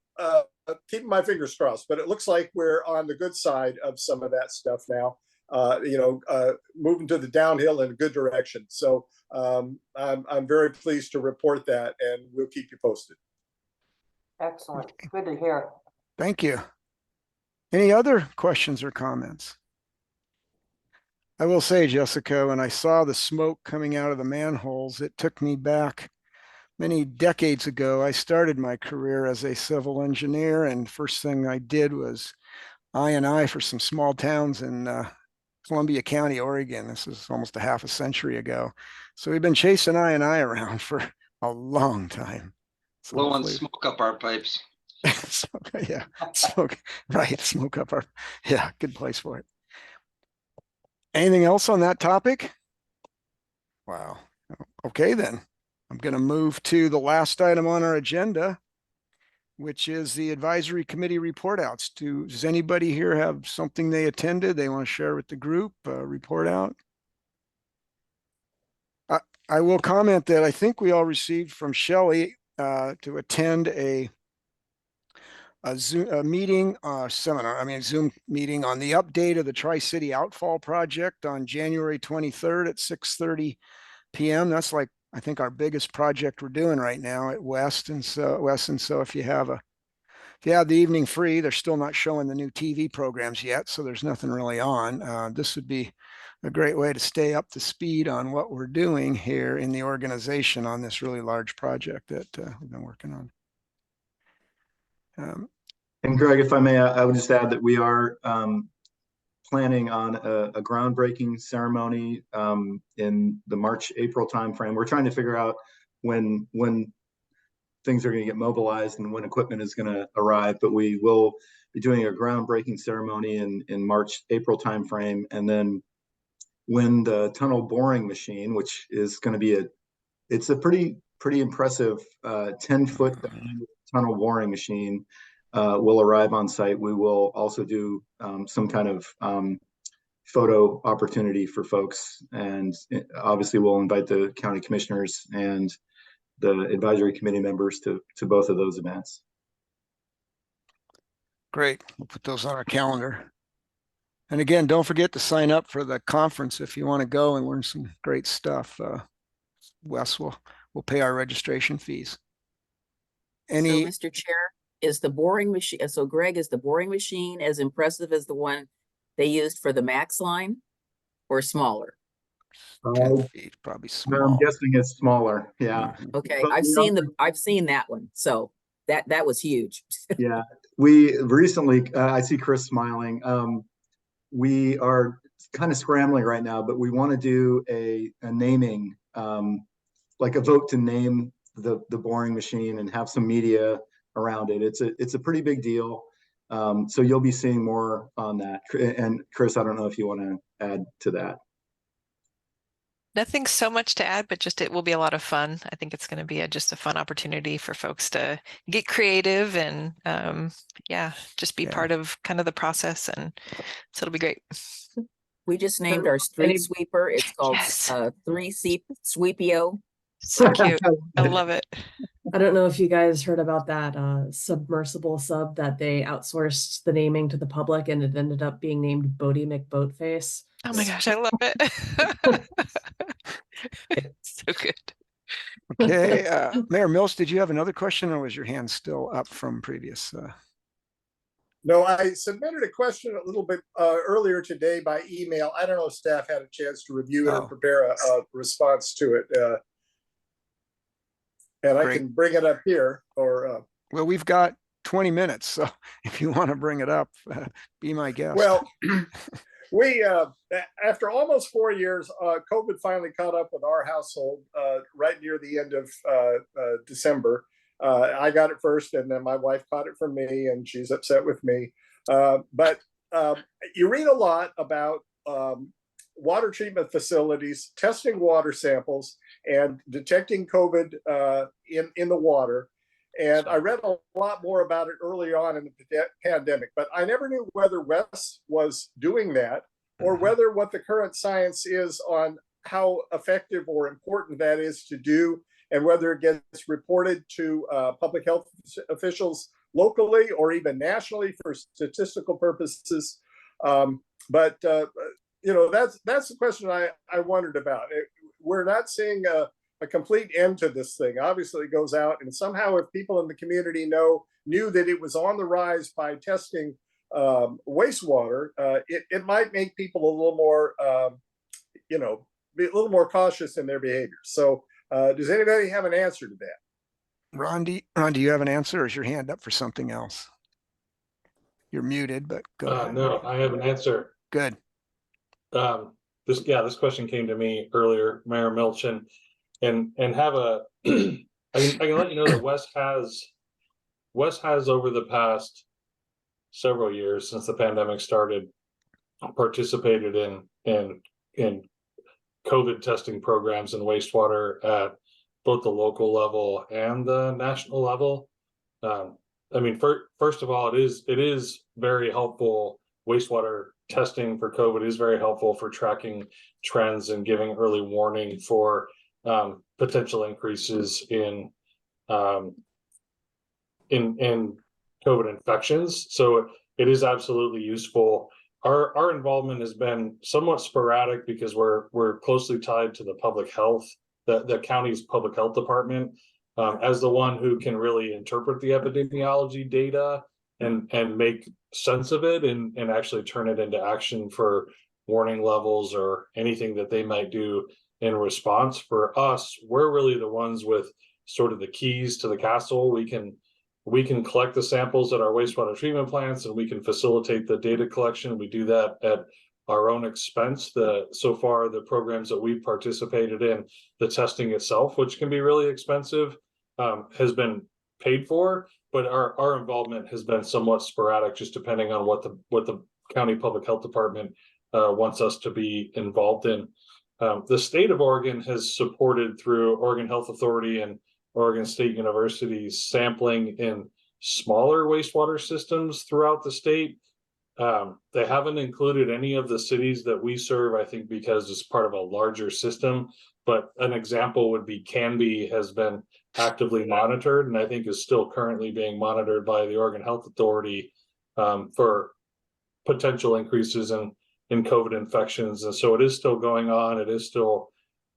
keeping my fingers crossed, but it looks like we're on the good side of some of that stuff now. Moving to the downhill in a good direction. So I'm very pleased to report that, and we'll keep you posted. Excellent. Good to hear. Thank you. Any other questions or comments? I will say, Jessica, when I saw the smoke coming out of the manholes, it took me back many decades ago. I started my career as a civil engineer, and first thing I did was I&I for some small towns in Columbia County, Oregon. This is almost a half a century ago. So we've been chasing I&I around for a long time. So Blowing smoke up our pipes. yeah, smoke, right, smoke up our, yeah, good place for it. Anything else on that topic? Wow. Okay, then. I'm going to move to the last item on our agenda, which is the advisory committee report outs. Does anybody here have something they attended they want to share with the group, report out? I will comment that I think we all received from Shelley to attend a Zoom meeting, Zoom meeting on the update of the Tri-City Outfall Project on January 23rd at 6:30 p.m. That's like, I think, our biggest project we're doing right now at WES. And so if you have the evening free, they're still not showing the new TV programs yet, so there's nothing really on. This would be a great way to stay up to speed on what we're doing here in the organization on this really large project that we've been working on. And Greg, if I may, I would just add that we are planning on a groundbreaking ceremony in the March-April timeframe. We're trying to figure out when things are going to get mobilized and when equipment is going to arrive, but we will be doing a groundbreaking ceremony in March-April timeframe. And then when the tunnel boring machine, which is going to be it's a pretty impressive 10-foot tunnel boring machine, will arrive on site. We will also do some kind of photo opportunity for folks, and obviously we'll invite the county commissioners and the advisory committee members to both of those events. Great. We'll put those on our calendar. And again, don't forget to sign up for the conference if you want to go and learn some great stuff. WES will pay our registration fees. So, Mr. Chair, is the boring machine, so Greg, is the boring machine as impressive as the one they used for the Max line, or smaller? 10 feet, probably small. I'm guessing it's smaller. Yeah. Okay, But I've seen that one, so that was huge. Yeah, We recently, I see Chris smiling. We are kind of scrambling right now, but we want to do a naming, like a vote to name the boring machine and have some media around it. It's a pretty big deal. So you'll be seeing more on that. And Chris, I don't know if you want to add to that. Nothing so much to add, but just it will be a lot of fun. I think it's going to be just a fun opportunity for folks to get creative and yeah, just be part of kind of the process. And so it'll be great. We just named our street sweeper. It's called Yes. 3C Sweepio. So cute. I love it. I don't know if you guys heard about that submersible sub that they outsourced the naming to the public, and it ended up being named Bodie McBoatface. Oh my gosh, I love it. So good. Okay, Mayor Mills, did you have another question, or was your hand still up from previous? No, I submitted a question a little bit earlier today by email. I don't know if staff had a chance to review it or prepare a response to it. And I can bring it up here or. Well, we've got 20 minutes, so if you want to bring it up, be my guest. Well, we, after almost 4 years, COVID finally caught up with our household right near the end of December. I got it first, and then my wife caught it from me, and she's upset with me. But you read a lot about water treatment facilities testing water samples and detecting COVID in the water. And I read a lot more about it early on in the pandemic, but I never knew whether WES was doing that or whether what the current science is on how effective or important that is to do, and whether it gets reported to public health officials locally or even nationally for statistical purposes. But you know, that's the question I wondered about. We're not seeing a complete end to this thing. Obviously, it goes out, and somehow, if people in the community knew that it was on the rise by testing wastewater, it might make people a little more, you know, be a little more cautious in their behavior. So, does anybody have an answer to that? Ron, do you have an answer, or is your hand up for something else? You're muted, but go ahead. No, I have an answer. Good. This question came to me earlier, Mayor Milch, and have a I can let you know that WES has over the past several years since the pandemic started participated in COVID testing programs and wastewater at both the local level and the national level. I mean, first of all, it is very helpful. Wastewater testing for COVID is very helpful for tracking trends and giving early warning for potential increases in COVID infections. So it is absolutely useful. Our involvement has been somewhat sporadic because we're closely tied to the public health, the county's public health department, as the one who can really interpret the epidemiology data and make sense of it and actually turn it into action for warning levels or anything that they might do in response. For us, we're really the ones with sort of the keys to the castle. We can collect the samples at our wastewater treatment plants, and we can facilitate the data collection. We do that at our own expense. So far, the programs that we've participated in, the testing itself, which can be really expensive, has been paid for, but our involvement has been somewhat sporadic, just depending on what the county public health department wants us to be involved in. The state of Oregon has supported, through Oregon Health Authority and Oregon State University's, sampling in smaller wastewater systems throughout the state. They haven't included any of the cities that we serve, I think, because it's part of a larger system. But an example would be Canby has been actively monitored, and I think is still currently being monitored by the Oregon Health Authority for potential increases in COVID infections. And so it is still going on. It is still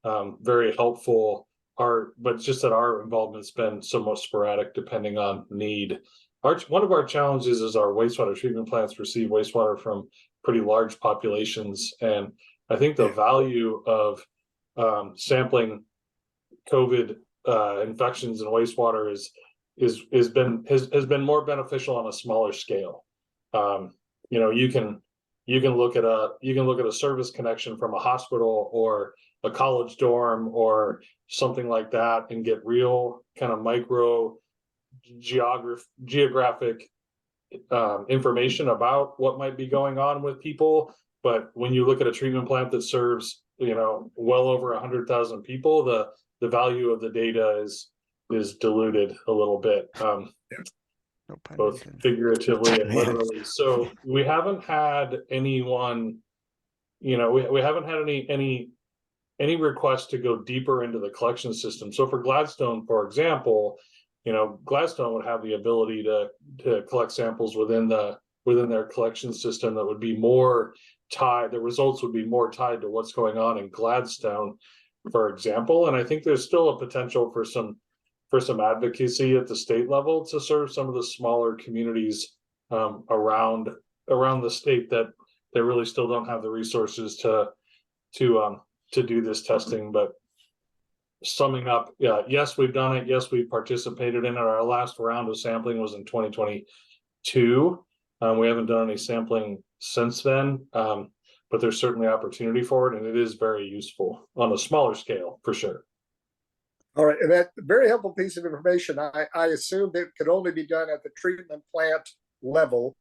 very helpful. But it's just that our involvement's been somewhat sporadic depending on need. One of our challenges is our wastewater treatment plants receive wastewater from pretty large populations. And I think the value of sampling COVID infections in wastewater is has been more beneficial on a smaller scale. You know, you can look at a service connection from a hospital or a college dorm or something like that and get real kind of micro geographic information about what might be going on with people. But when you look at a treatment plant that serves, you know, well over 100,000 people, the value of the data is diluted a little bit, both figuratively and literally. So we haven't had anyone, you know, we haven't had any request to go deeper into the collection system. So for Gladstone, for example, you know, Gladstone would have the ability to collect samples within their collection system that would be more tied, the results would be more tied to what's going on in Gladstone, for example. And I think there's still a potential for some advocacy at the state level to serve some of the smaller communities around the state that they really still don't have the resources to do this testing. But summing up, yeah, yes, we've done it. Yes, we've participated in it. Our last round of sampling was in 2022. We haven't done any sampling since then, but there's certainly opportunity for it, and it is very useful on a smaller scale for sure. All right, and that very helpful piece of information. I assumed it could only be done at the treatment plant level,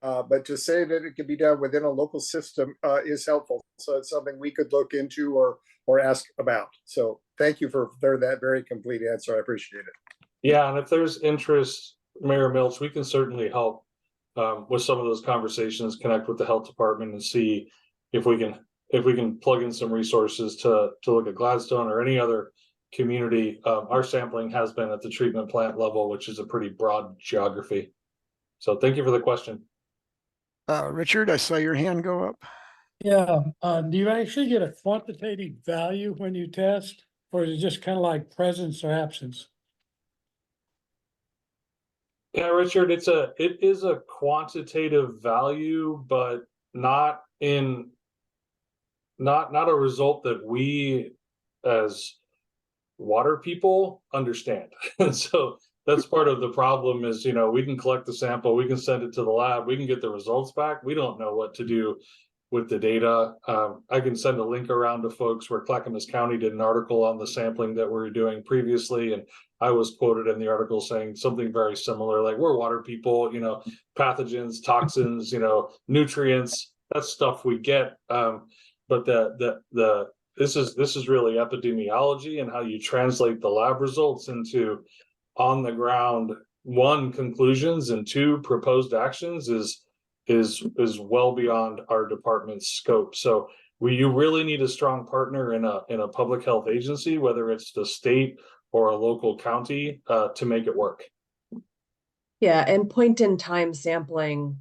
but to say that it can be done within a local system is helpful. So it's something we could look into or ask about. So thank you for that very complete answer. I appreciate it. Yeah, and if there's interest, Mayor Milch, we can certainly help with some of those conversations, connect with the health department and see if we can plug in some resources to look at Gladstone or any other community. Our sampling has been at the treatment plant level, which is a pretty broad geography. So thank you for the question. Richard, I saw your hand go up. Yeah, do you actually get a quantitative value when you test, or is it just kind of like presence or absence? Yeah, Richard, it is a quantitative value, but not a result that we as water people understand. And so that's part of the problem is, you know, we can collect the sample, we can send it to the lab, we can get the results back. We don't know what to do with the data. I can send a link around to folks where Clackamas County did an article on the sampling that we were doing previously. And I was quoted in the article saying something very similar, like, we're water people, you know, pathogens, toxins, you know, nutrients, that's stuff we get. But this is really epidemiology and how you translate the lab results into on the ground, one, conclusions, and two, proposed actions is well beyond our department's scope. So you really need a strong partner in a public health agency, whether it's the state or a local county, to make it work. Yeah, and point in time sampling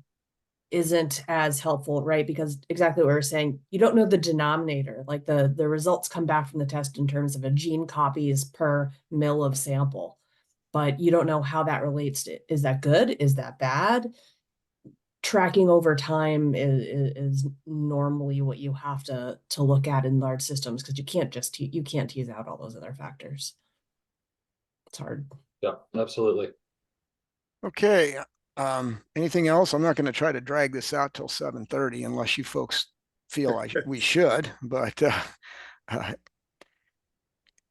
isn't as helpful, right? Because exactly what we were saying, you don't know the denominator, like the results come back from the test in terms of a gene copies per mil of sample, but you don't know how that relates to, is that good? Is that bad? Tracking over time is normally what you have to look at in large systems, because you can't tease out all those other factors. It's hard. Yeah, absolutely. Okay. Anything else? I'm not going to try to drag this out till 7:30 unless you folks feel we should, but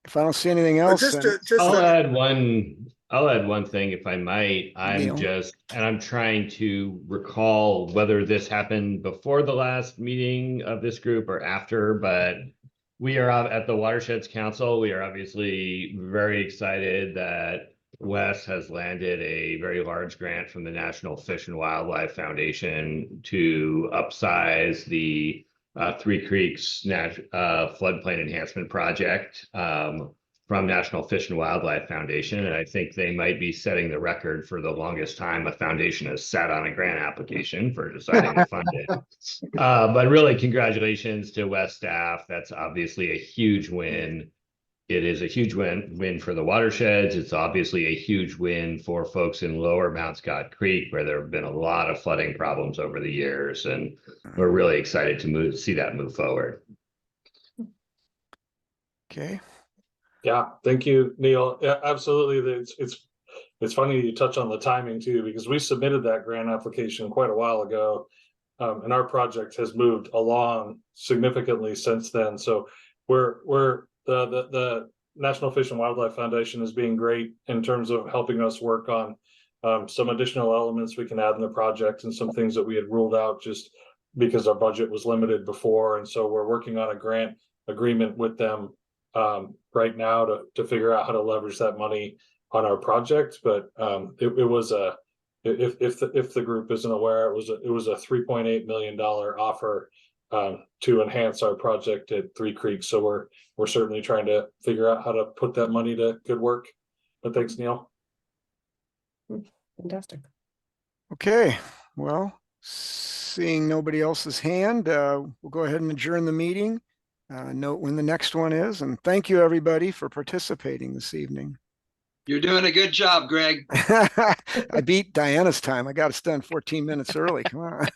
if I don't see anything else, I'll add one thing if I might. I'm trying to recall whether this happened before the last meeting of this group or after, but we are at the Watersheds Council. We are obviously very excited that WES has landed a very large grant from the National Fish and Wildlife Foundation to upsize the Three Creeks floodplain enhancement project from National Fish and Wildlife Foundation. And I think they might be setting the record for the longest time a foundation has sat on a grant application for deciding to fund it. But really, congratulations to WES staff. That's obviously a huge win. It is a huge win for the watersheds. It's obviously a huge win for folks in lower Mount Scott Creek, where there have been a lot of flooding problems over the years. And we're really excited to see that move forward. Okay. Yeah, thank you, Neil. Yeah, absolutely. it's funny you touch on the timing too, because we submitted that grant application quite a while ago. And our project has moved along significantly since then. So the National Fish and Wildlife Foundation is being great in terms of helping us work on some additional elements we can add in the project and some things that we had ruled out just because our budget was limited before. And so we're working on a grant agreement with them right now to figure out how to leverage that money on our project. But it was a, if the group isn't aware, it was a $3.8 million offer to enhance our project at Three Creeks. So we're certainly trying to figure out how to put that money to good work. But thanks, Neil. Fantastic. Okay, well, seeing nobody else's hand, we'll go ahead and adjourn the meeting. Note when the next one is, and thank you everybody for participating this evening. You're doing a good job, Greg. I beat Diana's time. I got us done 14 minutes early. Come on.